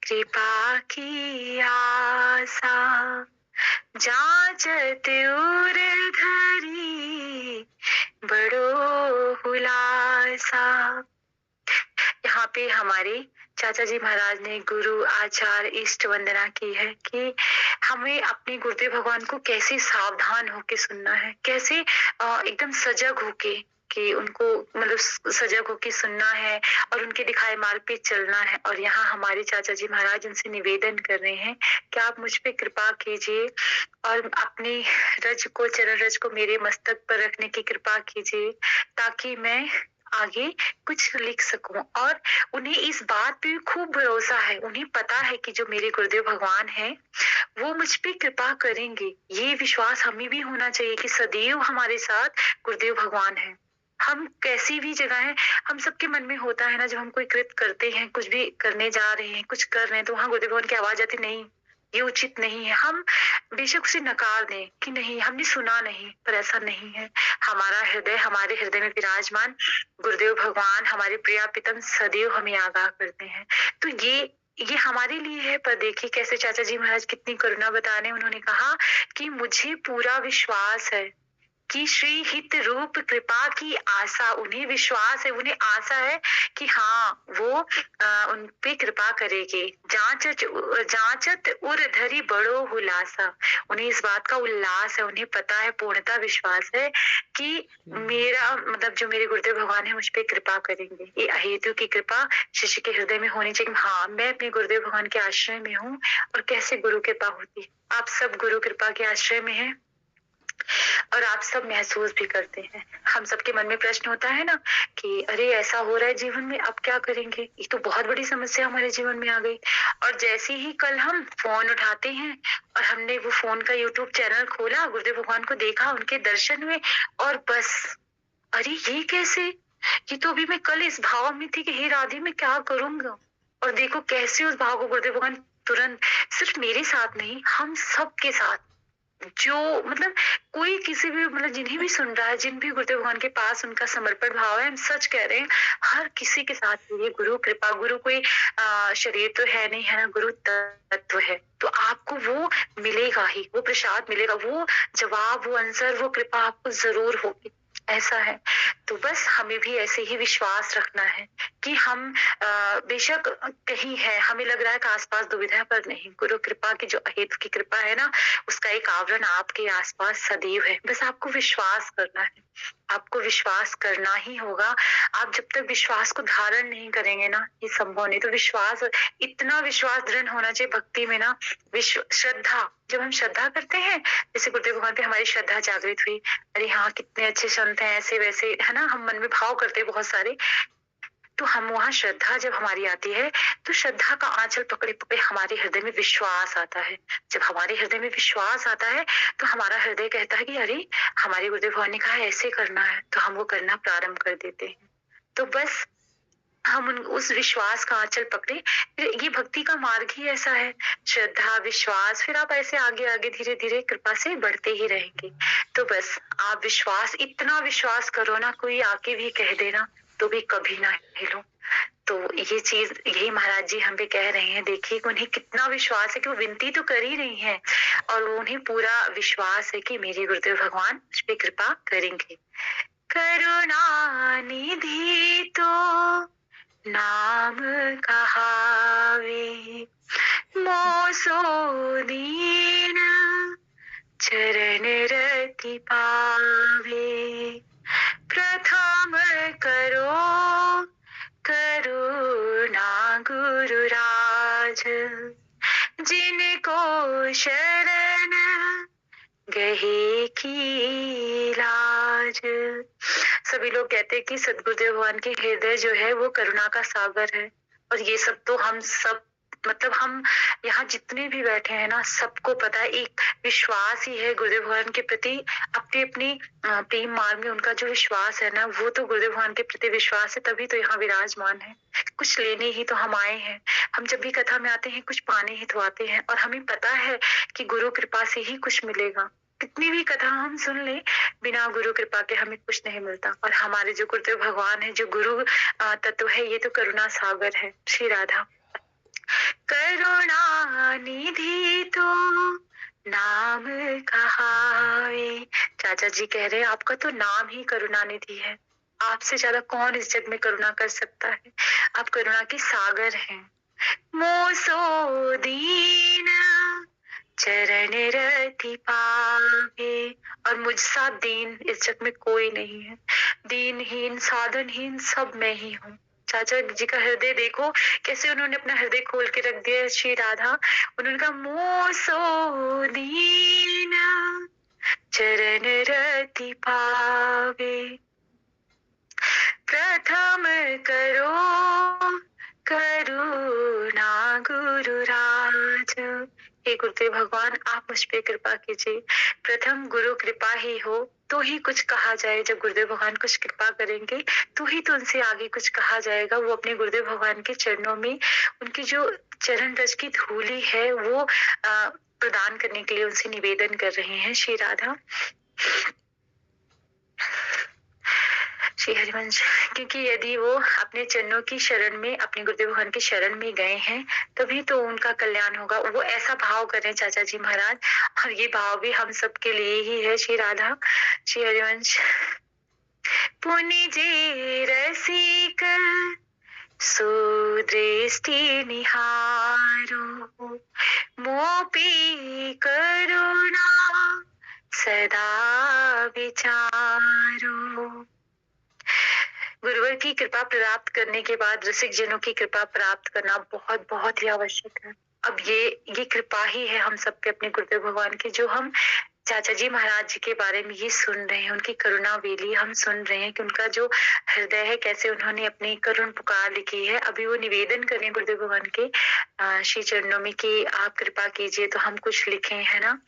कृपा की आशा, जाचत उर धरी बड़ो हुलासा। यहाँ पे हमारे चाचा जी महाराज ने गुरु आचार्य इष्ट वंदना की है कि हमें अपने गुरुदेव भगवान को कैसे सावधान होके सुनना है, कैसे एकदम सजग होके कि उनको मतलब सजग होके सुनना है और उनके दिखाए मार्ग पे चलना है। और यहाँ हमारे चाचा जी महाराज उनसे निवेदन कर रहे हैं कि आप मुझ पे कृपा कीजिए और अपनी रज को, चरण रज को मेरे मस्तक पर रखने की कृपा कीजिए ताकि मैं आगे कुछ लिख सकूं। और उन्हें इस बात पे खूब भरोसा है, उन्हें पता है कि जो मेरे गुरुदेव भगवान हैं वो मुझ पे कृपा करेंगे। ये विश्वास हमें भी होना चाहिए कि सदैव हमारे साथ गुरुदेव भगवान है। हम कैसी भी जगह है, हम सबके मन में होता है ना, जब हम कोई कृत करते हैं, कुछ भी करने जा रहे हैं, कुछ कर रहे हैं, तो वहां गुरुदेव भगवान की आवाज आती नहीं, ये उचित नहीं है। हम बेशक उसे नकार दें कि नहीं, हमने सुना नहीं, पर ऐसा नहीं है। हमारा हृदय, हमारे हृदय में विराजमान गुरुदेव भगवान, हमारे प्रिया पितम सदैव हमें आगाह करते हैं। तो ये हमारे लिए है। पर देखिए कैसे चाचा जी महाराज कितनी करुणा बता रहे हैं। उन्होंने कहा कि मुझे पूरा विश्वास है कि श्री हित रूप कृपा की आशा, उन्हें विश्वास है, उन्हें आशा है कि हाँ वो उन पे कृपा करेगी। जांचत उर धरी बड़ो हुलासा, उन्हें इस बात का उल्लास है, उन्हें पता है, पूर्णता विश्वास है कि मेरा मतलब जो मेरे गुरुदेव भगवान है मुझ पे कृपा करेंगे। ये अहेतु की कृपा शिष्य के हृदय में होनी चाहिए। हाँ, मैं अपने गुरुदेव भगवान के आश्रय में हूँ। और कैसे गुरु कृपा होती है, आप सब गुरु कृपा के आश्रय में हैं और आप सब महसूस भी करते हैं। हम सबके मन में प्रश्न होता है ना कि अरे ऐसा हो रहा है जीवन में, अब क्या करेंगे, ये तो बहुत बड़ी समस्या हमारे जीवन में आ गई। और जैसे ही कल हम फोन उठाते हैं और हमने वो फोन का यूट्यूब चैनल खोला, गुरुदेव भगवान को देखा, उनके दर्शन हुए, और बस अरे ये कैसे, ये तो अभी मैं कल इस भाव में थी कि हे राधे मैं क्या करूंगा, और देखो कैसे उस भाव को गुरुदेव भगवान तुरंत, सिर्फ मेरे साथ नहीं, हम सबके साथ, जो मतलब कोई किसी भी मतलब जिन्हें भी सुन रहा है, जिन भी गुरुदेव भगवान के पास उनका समर्पण भाव है, हम सच कह रहे हैं हर किसी के साथ ये गुरु कृपा, गुरु कोई शरीर तो है नहीं, है ना, गुरु तत्व है। तो आपको वो मिलेगा ही, वो प्रसाद मिलेगा, वो जवाब, वो आंसर, वो कृपा आपको जरूर होगी, ऐसा है। तो बस हमें भी ऐसे ही विश्वास रखना है कि हम बेशक कहीं है, हमें लग रहा है कि आसपास दुविधा, पर नहीं, गुरु कृपा की जो अहेतु की कृपा है ना, उसका एक आवरण आपके आसपास सदैव है। बस आपको विश्वास करना है, आपको विश्वास करना ही होगा। आप जब तक विश्वास को धारण नहीं करेंगे ना, ये संभव नहीं। तो विश्वास, इतना विश्वास दृढ़ होना चाहिए भक्ति में ना, श्रद्धा, जब हम श्रद्धा करते हैं, जैसे गुरुदेव भगवान पे हमारी श्रद्धा जागृत हुई, अरे हाँ कितने अच्छे संत हैं, ऐसे वैसे, है ना, हम मन में भाव करते हैं बहुत सारे, तो हम वहां श्रद्धा जब हमारी आती है, तो श्रद्धा का आंचल पकड़े पकड़े हमारे हृदय में विश्वास आता है। जब हमारे हृदय में विश्वास आता है तो हमारा हृदय कहता है कि अरे हमारे गुरुदेव भगवान ने कहा ऐसे करना है, तो हम वो करना प्रारंभ कर देते हैं। तो बस हम उस विश्वास का आंचल पकड़े। ये भक्ति का मार्ग ही ऐसा है, श्रद्धा, विश्वास, फिर आप ऐसे आगे आगे धीरे धीरे कृपा से बढ़ते ही रहेंगे। तो बस आप विश्वास, इतना विश्वास करो ना, कोई आके भी कह देना तो भी कभी ना हिलो। तो ये चीज, यही महाराज जी हम पे कह रहे हैं। देखिए उन्हें कितना विश्वास है कि वो विनती तो कर ही रही हैं, और उन्हें पूरा विश्वास है कि मेरे गुरुदेव भगवान उस पे कृपा करेंगे। करुणा निधि तो नाम कहावे, मोसो दीन चरण रति पावे। प्रथम करो करुणा गुरुराज, जिनको शरण गहे की लाज। सभी लोग कहते हैं कि सदगुरुदेव भगवान के हृदय जो है वो करुणा का सागर है। और ये सब तो हम सब, मतलब हम यहाँ जितने भी बैठे हैं ना, सबको पता है, एक विश्वास ही है गुरुदेव भगवान के प्रति। अपनी अपनी प्रेम मार्ग में उनका जो विश्वास है ना, वो तो गुरुदेव भगवान के प्रति विश्वास है, तभी तो यहाँ विराजमान है। कुछ लेने ही तो हम आए हैं। हम जब भी कथा में आते हैं कुछ पाने ही तो आते हैं, और हमें पता है कि गुरु कृपा से ही कुछ मिलेगा। कितनी भी कथा हम सुन ले, बिना गुरु कृपा के हमें कुछ नहीं मिलता। और हमारे जो गुरुदेव भगवान है, जो गुरु तत्व है, ये तो करुणा सागर है। श्री राधा। करुणा निधि तो नाम कहावे, चाचा जी कह रहे हैं आपका तो नाम ही करुणा निधि है। आपसे ज्यादा कौन इस जग में करुणा कर सकता है। आप करुणा के सागर हैं। मोसो दीन चरण रति पावे। और मुझ सा दीन इस जग में कोई नहीं है। दीनहीन साधनहीन सब मैं ही हूँ। चाचा जी का हृदय देखो कैसे उन्होंने अपना हृदय खोल के रख दिया। श्री राधा, उन्होंने कहा मोसो दीन चरण रति पावे। प्रथम करो करुणा गुरुराज। हे गुरुदेव भगवान, आप मुझ पे कृपा कीजिए। प्रथम गुरु कृपा ही हो तो ही कुछ कहा जाए। जब गुरुदेव भगवान कुछ कृपा करेंगे तो ही तो उनसे आगे कुछ कहा जाएगा। वो अपने गुरुदेव भगवान के चरणों में उनकी जो चरण रज की धूली है वो प्रदान करने के लिए उनसे निवेदन कर रहे हैं। श्री राधा, श्री हरिवंश, क्योंकि यदि वो अपने चरणों की शरण में, अपने गुरुदेव भगवान की शरण में गए हैं तभी तो उनका कल्याण होगा। वो ऐसा भाव कर रहे हैं चाचा जी महाराज, और ये भाव भी हम सबके लिए ही है। श्री राधा, श्री हरिवंश। पुनि जे रसिक सुदृष्टि निहारो। मोपी करुणा सदा विचारो। गुरुवर की कृपा प्राप्त करने के बाद रसिक जनों की कृपा प्राप्त करना बहुत बहुत ही आवश्यक है। अब ये कृपा ही है हम सब पे अपने गुरुदेव भगवान की, जो हम चाचा जी महाराज जी के बारे में ये सुन रहे हैं। उनकी करुणा वेली हम सुन रहे हैं कि उनका जो हृदय है कैसे उन्होंने अपनी करुण पुकार लिखी है। अभी वो निवेदन करें गुरुदेव भगवान के श्री चरणों में कि आप कृपा कीजिए तो हम कुछ लिखें, है ना।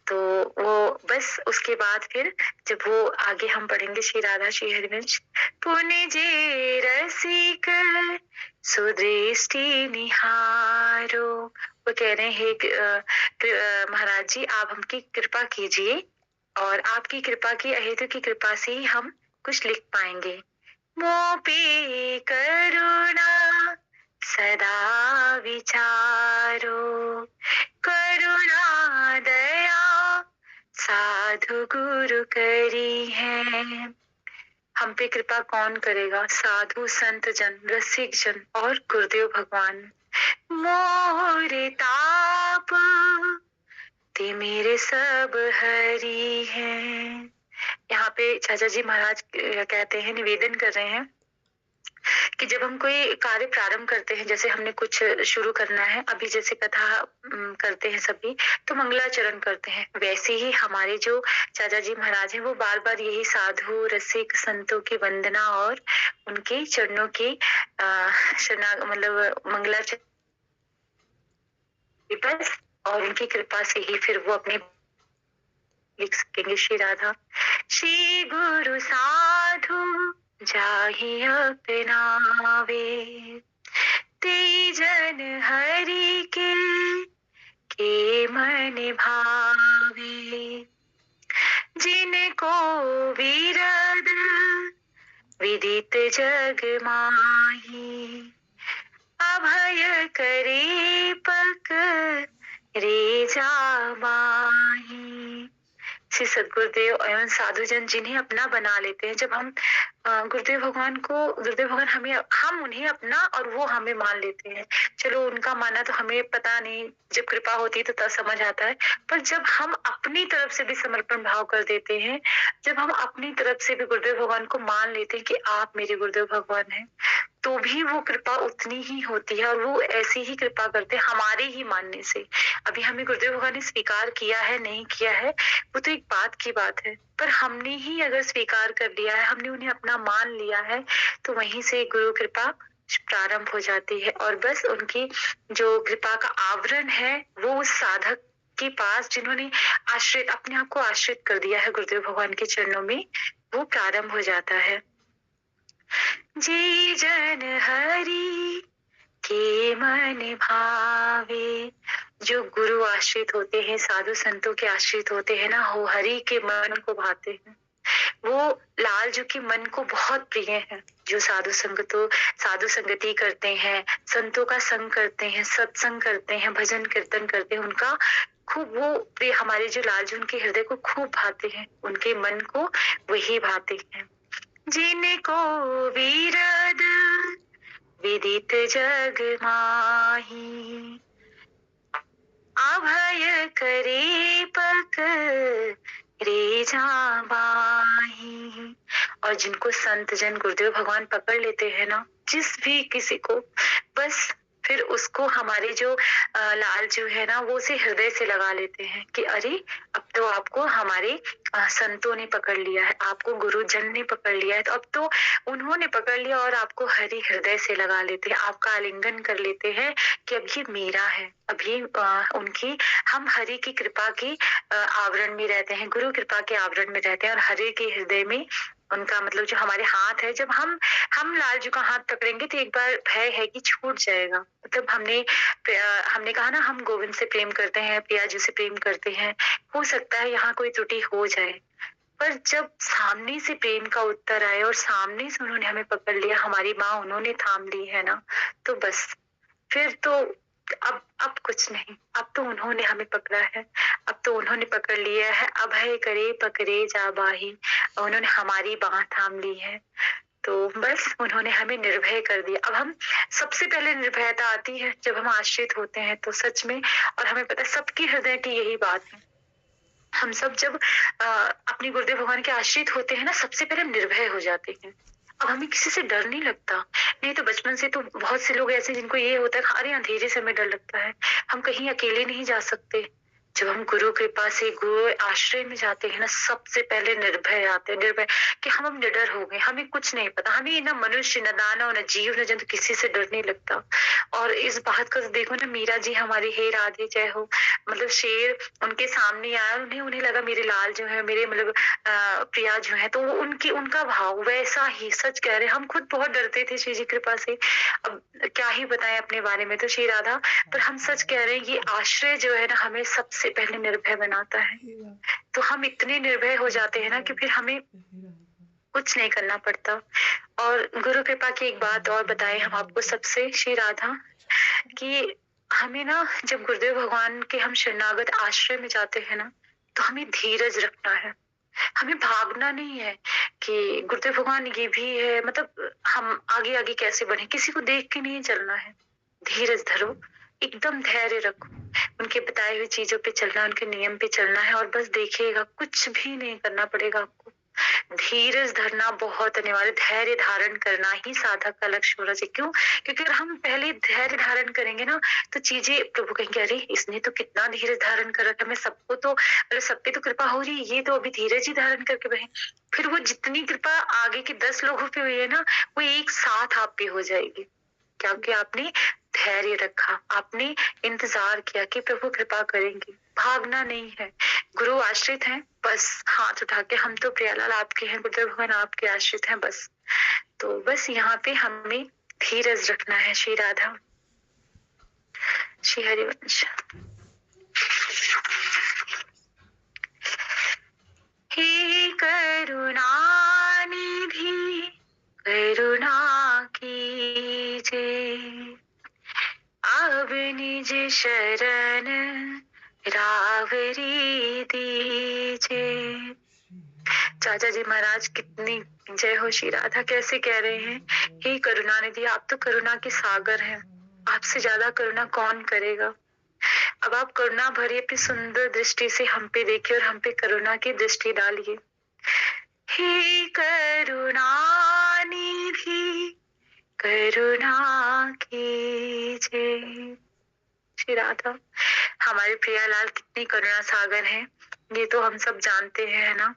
तो वो बस उसके बाद फिर जब वो आगे हम पढ़ेंगे श्री राधा श्री हरिवंश। पुण्य जे रसिक सुदृष्टि निहारो। वो कह रहे हैं महाराज जी आप हमकी कृपा कीजिए और आपकी कृपा की अहेतु की कृपा से ही हम कुछ लिख पाएंगे। मोपी करुणा सदा विचारो। करुणा दया साधु गुरु करी है। हम पे कृपा कौन करेगा? साधु संत जन, रसिक जन और गुरुदेव भगवान। मोरे ताप ते मेरे सब हरि हैं। यहाँ पे चाचा जी महाराज कहते हैं, निवेदन कर रहे हैं कि जब हम कोई कार्य प्रारंभ करते हैं, जैसे हमने कुछ शुरू करना है, अभी जैसे कथा करते हैं सभी तो मंगलाचरण करते हैं, वैसे ही हमारे जो चाचा जी महाराज हैं वो बार बार यही साधु रसिक संतों की वंदना और उनके चरणों की मतलब मंगलाचरण और उनकी कृपा से ही फिर वो अपने लिख सकेंगे। श्री राधा, श्री गुरु साधु जाहि अपनावे। ते जन हरि के मन भावे। जिनको विरद विदित जग माही। अभय करे पक रे जाबाही। श्री सदगुरुदेव एवं साधुजन जिन्हें अपना बना लेते हैं। जब हम गुरुदेव भगवान हम उन्हें अपना और वो हमें मान लेते हैं। चलो उनका माना तो हमें पता नहीं, जब कृपा होती है तो तब समझ आता है। पर जब हम अपनी तरफ से भी समर्पण भाव कर देते हैं, जब हम अपनी तरफ से भी गुरुदेव भगवान को मान लेते हैं कि आप मेरे गुरुदेव भगवान हैं, तो भी वो कृपा उतनी ही होती है और वो ऐसी ही कृपा करते हैं हमारे ही मानने से। अभी हमें गुरुदेव भगवान ने स्वीकार किया है नहीं किया है वो तो एक बात की बात है, पर हमने ही अगर स्वीकार कर लिया है, हमने उन्हें अपना मान लिया है, तो वहीं से गुरु कृपा प्रारंभ हो जाती है। और बस उनकी जो कृपा का आवरण है वो उस साधक के पास जिन्होंने आश्रित अपने आप को आश्रित कर दिया है गुरुदेव भगवान के चरणों में, वो प्रारंभ हो जाता है। जी जन हरि के मन भावे। जो गुरु आश्रित होते हैं, साधु संतों के आश्रित होते हैं ना, वो हरि के मन को भाते हैं। वो लाल जो कि मन को बहुत प्रिय है। जो साधु संगति करते हैं, संतों का संग करते हैं, सत्संग करते हैं, भजन कीर्तन करते हैं, उनका खूब वो प्रिय हमारे जो लाल जी उनके हृदय को खूब भाते हैं, उनके मन को वही भाते हैं। जिनको विरद विदित जग माही, अभय करे पक रे जाबाही। और जिनको संत जन गुरुदेव भगवान पकड़ लेते हैं ना, जिस भी किसी को, बस फिर उसको हमारे जो लाल जो है ना, वो उसे हृदय से लगा लेते हैं कि अरे अब तो आपको हमारे संतों ने पकड़ लिया है, आपको गुरुजन ने पकड़ लिया है, तो अब तो उन्होंने पकड़ लिया और आपको हरि हृदय से लगा लेते हैं, आपका आलिंगन कर लेते हैं कि अब ये मेरा है, अभी उनकी, हम हरि की कृपा की आवरण में रहते हैं, गुरु कृपा के आवरण में रहते हैं, और हरि के हृदय में उनका मतलब जो हमारे हाथ है, जब हम लाल जी का हाथ पकड़ेंगे तो एक बार भय है कि छूट जाएगा। मतलब हमने कहा ना, हम गोविंद से प्रेम करते हैं, प्रिया जी से प्रेम करते हैं, हो सकता है यहाँ कोई त्रुटि हो जाए, पर जब सामने से प्रेम का उत्तर आए और सामने से उन्होंने हमें पकड़ लिया, हमारी माँ उन्होंने थाम ली है ना, तो बस फिर तो अब कुछ नहीं, अब तो उन्होंने हमें पकड़ा है, अब तो उन्होंने पकड़ लिया है, अभय करे पकड़े जाबाही, उन्होंने हमारी बाह थाम ली है, तो बस उन्होंने हमें निर्भय कर दिया। अब हम, सबसे पहले निर्भयता आती है जब हम आश्रित होते हैं, तो सच में, और हमें पता है सबकी हृदय की यही बात है, हम सब जब अपने गुरुदेव भगवान के आश्रित होते हैं ना, सबसे पहले निर्भय हो जाते हैं। अब हमें किसी से डर नहीं लगता, नहीं तो बचपन से तो बहुत से लोग ऐसे जिनको ये होता है, अरे अंधेरे से हमें डर लगता है, हम कहीं अकेले नहीं जा सकते। जब हम गुरु कृपा से गुरु आश्रय में जाते हैं ना, सबसे पहले निर्भय आते हैं, निर्भय कि हम अब निडर हो गए, हमें कुछ नहीं पता, हमें ना मनुष्य, न दानव, न जीव, न जंतु, किसी से डर नहीं लगता। और इस बात का देखो ना, मीरा जी हमारी, हे राधे जय हो, मतलब शेर उनके सामने आया, उन्हें लगा मेरे लाल जो है, मेरे मतलब प्रिया जो है, तो उनकी उनका भाव वैसा ही, सच कह रहे, हम खुद बहुत डरते थे श्री जी कृपा से, अब क्या ही बताएं अपने बारे में, तो श्री राधा, पर हम सच कह रहे हैं, ये आश्रय जो है ना, हमें सबसे पहले निर्भय बनाता है, तो हम इतने निर्भय हो जाते हैं ना कि फिर हमें कुछ नहीं करना पड़ता। और गुरु कृपा की एक बात और बताएं हम आपको सबसे श्री राधा, कि हमें ना, जब गुरुदेव भगवान के हम शरणागत आश्रय में जाते हैं ना, तो हमें धीरज रखना है, हमें भागना नहीं है कि गुरुदेव भगवान ये भी है, मतलब हम आगे आगे कैसे बढ़े, किसी को देख के नहीं चलना है, धीरज धरो, एकदम धैर्य रखो, उनके बताए हुए चीजों पे चलना, उनके नियम पे चलना है, और बस देखिएगा कुछ भी नहीं करना पड़ेगा आपको, धीरज धरना बहुत अनिवार्य, धैर्य धारण करना ही साधक का लक्ष्य होना चाहिए। क्यों? क्योंकि अगर हम पहले धैर्य धारण करेंगे ना, तो चीजें प्रभु कहेंगे, अरे इसने तो कितना धीरज धारण कर रखा है, मैं सबको तो, मतलब सब पे तो कृपा हो रही है, ये तो अभी धीरज ही धारण करके बहे, फिर वो जितनी कृपा आगे के 10 लोगों पे हुई है ना, वो एक साथ आप पे हो जाएगी, क्योंकि आपने धैर्य रखा, आपने इंतजार किया कि प्रभु कृपा करेंगे, भागना नहीं है, गुरु आश्रित हैं, बस हाथ उठा के, हम तो प्रियालाल आपके हैं, गुरुदेव भगवान आपके आश्रित हैं, बस, तो बस यहाँ पे हमें धीरज रखना है। श्री राधा, श्री हरिवंश। हे करुणा निधि करुणा कीजे, अब निज शरण रावरी दीजे। चाचा जी महाराज कितनी जय हो श्री राधा, कैसे कह रहे हैं, हे करुणा निधि, आप तो करुणा के सागर हैं, आपसे ज्यादा करुणा कौन करेगा। अब आप करुणा भरी अपनी सुंदर दृष्टि से हम पे देखिए, और हम पे करुणा की दृष्टि डालिए। हे करुणा निधि करुणा कीजिए। श्री राधा, हमारे प्रियालाल कितनी करुणा सागर हैं, ये तो हम सब जानते हैं, है ना,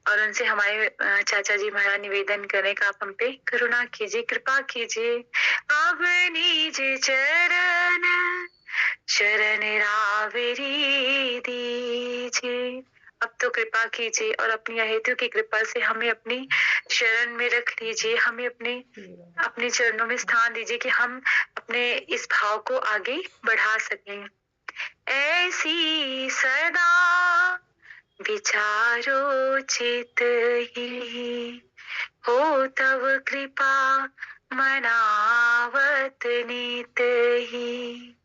और उनसे हमारे चाचा जी महाराज निवेदन करें कि आप हम पे करुणा कीजिए, कृपा कीजिए। अब निज चरण शरण रावरी दीजिए, अब तो कृपा कीजिए, और अपनी अहेतु की कृपा से हमें अपनी शरण में रख लीजिए, हमें अपने चरणों में स्थान दीजिए कि हम अपने इस भाव को आगे बढ़ा सकें। ऐसी सदा विचारो चित ही, हो तव कृपा मनावत नित ही।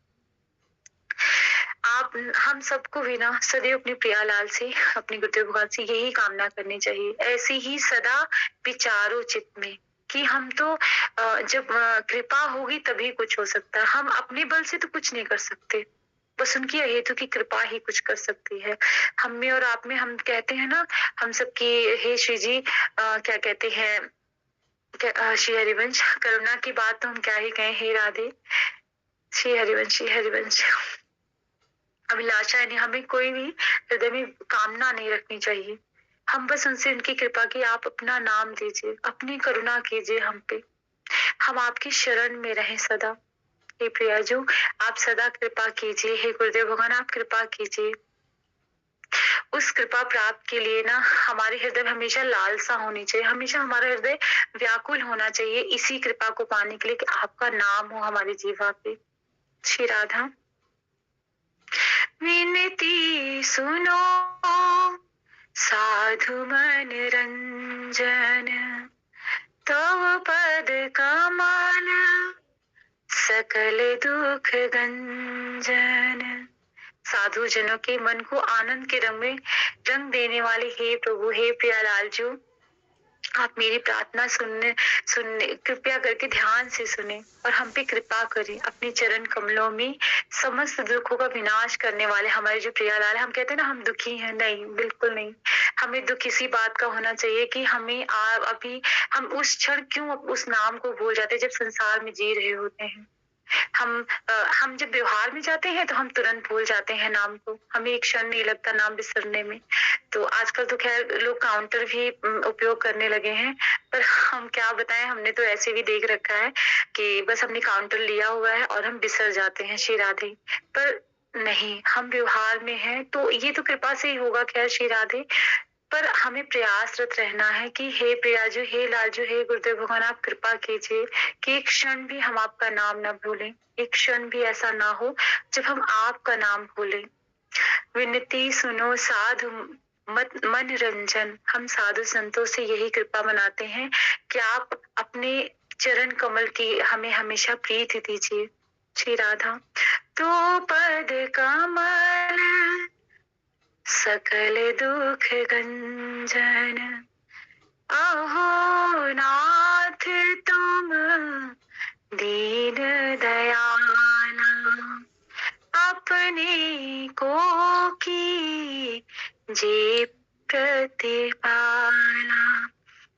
आप हम सबको भी ना सदैव अपने प्रियालाल से, अपने गुरुदेव भगवान से यही कामना करनी चाहिए, ऐसे ही सदा विचारो चित्त में कि हम तो जब कृपा होगी तभी कुछ हो सकता है। हम अपने बल से तो कुछ नहीं कर सकते, बस उनकी अहेतु की कृपा ही कुछ कर सकती है। हम में और आप में, हम कहते हैं ना, हम सबकी, हे श्री जी क्या कहते हैं, श्री हरिवंश, करुणा की बात तो हम क्या ही कहें, हे राधे, श्री हरिवंश, श्री हरिवंश। अभिलाषा यानी हमें कोई भी हृदय में कामना नहीं रखनी चाहिए, हम बस उनसे उनकी कृपा की, आप अपना नाम दीजिए, अपनी करुणा कीजिए हम पे, हम आपकी शरण में रहें सदा। हे प्रियाजू, आप सदा कृपा कीजिए, हे गुरुदेव भगवान आप कृपा कीजिए। उस कृपा प्राप्त के लिए ना हमारे हृदय में हमेशा लालसा होनी चाहिए, हमेशा हमारा हृदय व्याकुल होना चाहिए इसी कृपा को पाने के लिए कि आपका नाम हो हमारी जीवा पे। श्री राधा। विनती सुनो साधु मन रंजन, तव पद कमल सकल दुख गंजन। साधु जनों के मन को आनंद के रंग में रंग देने वाले हे प्रभु, हे प्रियालाल जी, आप मेरी प्रार्थना सुनने कृपया करके ध्यान से सुने और हम पे कृपा करें। अपने चरण कमलों में समस्त दुखों का विनाश करने वाले हमारे जो प्रियालाल, हम कहते हैं ना हम दुखी हैं, नहीं बिल्कुल नहीं। हमें दुख इसी बात का होना चाहिए कि हमें अभी हम उस क्षण क्यों उस नाम को भूल जाते हैं जब संसार में जी रहे होते हैं। हम जब व्यवहार में जाते हैं तो हम तुरंत भूल जाते हैं नाम को, हमें एक क्षण नहीं लगता नाम विसरने में। तो आजकल तो खैर लोग काउंटर भी उपयोग करने लगे हैं, पर हम क्या बताएं, हमने तो ऐसे भी देख रखा है कि बस हमने काउंटर लिया हुआ है और हम बिसर जाते हैं। श्री राधे। पर नहीं, हम व्यवहार में हैं तो ये तो कृपा से ही होगा, खैर श्री राधे। पर हमें प्रयासरत रहना है कि हे प्रियाजू, हे लालजू, हे गुरुदेव भगवान आप कृपा कीजिए कि एक क्षण भी हम आपका नाम न भूलें, एक क्षण भी ऐसा ना हो जब हम आपका नाम भूलें। विनती सुनो साधु मन रंजन, हम साधु संतों से यही कृपा मनाते हैं कि आप अपने चरण कमल की हमें हमेशा प्रीति दीजिए। श्री राधा। तो पद कमल सकल दुख गंजन, अहो नाथ तुम दीन दयाला, अपने को की जे प्रतिपाला।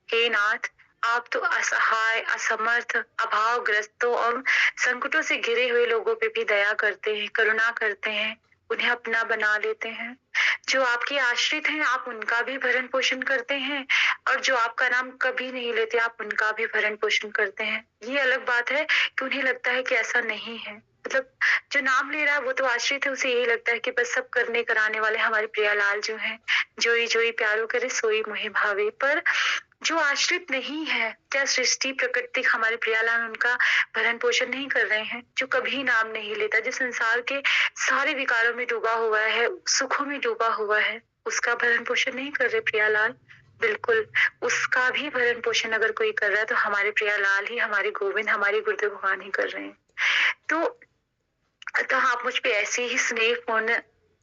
हे नाथ, आप तो असहाय, असमर्थ, अभावग्रस्तों और संकटों से घिरे हुए लोगों पे भी दया करते हैं, करुणा करते हैं, उन्हें अपना बना लेते हैं। जो आपके आश्रित हैं आप उनका भी भरण पोषण करते हैं, और जो आपका नाम कभी नहीं लेते आप उनका भी भरण पोषण करते हैं। ये अलग बात है कि उन्हें लगता है कि ऐसा नहीं है, मतलब जो नाम ले रहा है वो तो आश्रित है, उसे यही लगता है कि बस सब करने कराने वाले हमारे प्रियालाल जो हैं, जोई जोई प्यारो करे सोई मोहि भावे। पर जो आश्रित नहीं है, क्या सृष्टि प्रकृति हमारे प्रियालाल उनका भरण पोषण नहीं कर रहे हैं? जो कभी नाम नहीं लेता, जो संसार के सारे विकारों में डूबा हुआ है, सुखों में डूबा हुआ है, उसका भरण पोषण नहीं कर रहे प्रियालाल? बिल्कुल, उसका भी भरण पोषण अगर कोई कर रहा है तो हमारे प्रियालाल ही, हमारे गोविंद, हमारे गुरुदेव भगवान ही कर रहे हैं। तो अतः आप मुझ पे ऐसी ही स्नेहपूर्ण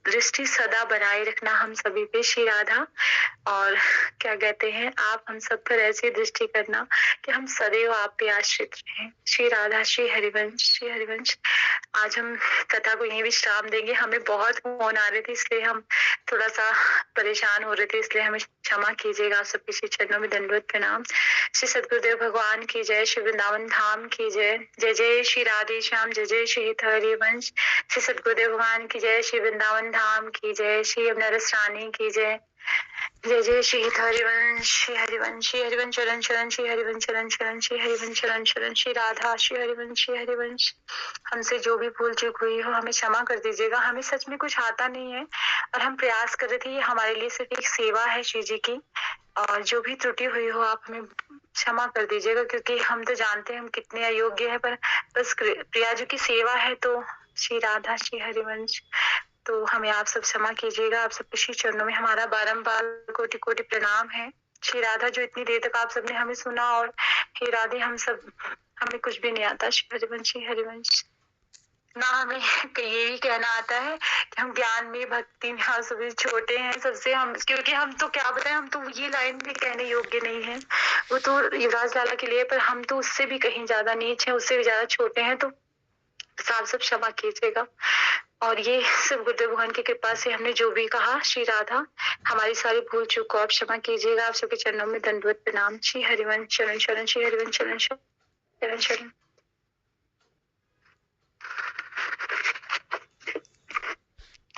दृष्टि सदा बनाए रखना हम सभी पे श्री राधा। और क्या कहते हैं, आप हम सब पर ऐसी दृष्टि करना कि हम सदैव आप पे आश्रित रहें। श्री राधा। श्री हरिवंश। श्री हरिवंश। आज हम कथा को यही विश्राम देंगे। हमें बहुत फोन आ रहे थे इसलिए हम थोड़ा सा परेशान हो रहे थे, इसलिए हमें क्षमा कीजिएगा। आप सबके श्री चरणों में दंडवत प्रणाम। श्री सदगुरुदेव भगवान की जय, श्री वृंदावन धाम की जय। जय जय श्री राधे श्याम, जय जय श्री हरिवंश। श्री सदगुरुदेव भगवान की जय, श्री वृंदावन धाम की जय, श्री नरस रानी की जय। जय जय श्री हरिवंश। श्री हरिवंश। श्री हरिवंश शरण शरण, श्री हरिवंश शरण शरण, श्री हरिवंश शरण शरण, श्री राधा। श्री हरिवंश। श्री हरिवंश। हमसे जो भी भूल चूक हुई हो हमें क्षमा कर दीजिएगा। हमें सच में कुछ आता नहीं है और हम प्रयास कर रहे थे, ये हमारे लिए सिर्फ एक सेवा है श्री जी की, और जो भी त्रुटि हुई हो आप हमें क्षमा कर दीजिएगा, क्योंकि हम तो जानते हैं हम कितने अयोग्य हैं, पर बस प्रिया जी की सेवा है। तो श्री राधा। श्री हरिवंश। तो हमें आप सब क्षमा कीजिएगा। आप सबके श्री चरणों में हमारा बारंबार कोटि कोटि प्रणाम है। श्री राधा, जो इतनी देर तक आप सबने हमें सुना, और हे राधे, हम सब, हमें कुछ भी नहीं आता। श्री हरिवंश। श्री हरिवंश। ना हमें ये भी कहना आता है कि हम ज्ञान में भक्ति में हम सभी छोटे हैं सबसे, हम क्योंकि हम तो क्या बताएं, हम तो ये लाइन भी कहने योग्य नहीं है। वो तो युवराज लाला के लिए, पर हम तो उससे भी कहीं ज्यादा नीच है, उससे भी ज्यादा छोटे हैं। तो साफ सब क्षमा कीजिएगा। और ये सब गुरुदेव भगवान की कृपा से हमने जो भी कहा, श्री राधा हमारी सारी भूल चूक को आप क्षमा कीजिएगा। आप सबके चरणों में दंडवत प्रणाम। श्री हरिवंश शरण शरण, श्री हरिवंश शरण शरण शरण।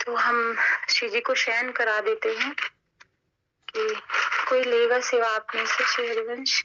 तो हम श्री जी को शयन करा देते हैं कि कोई लेगा सेवा आपने से। श्री हरिवंश।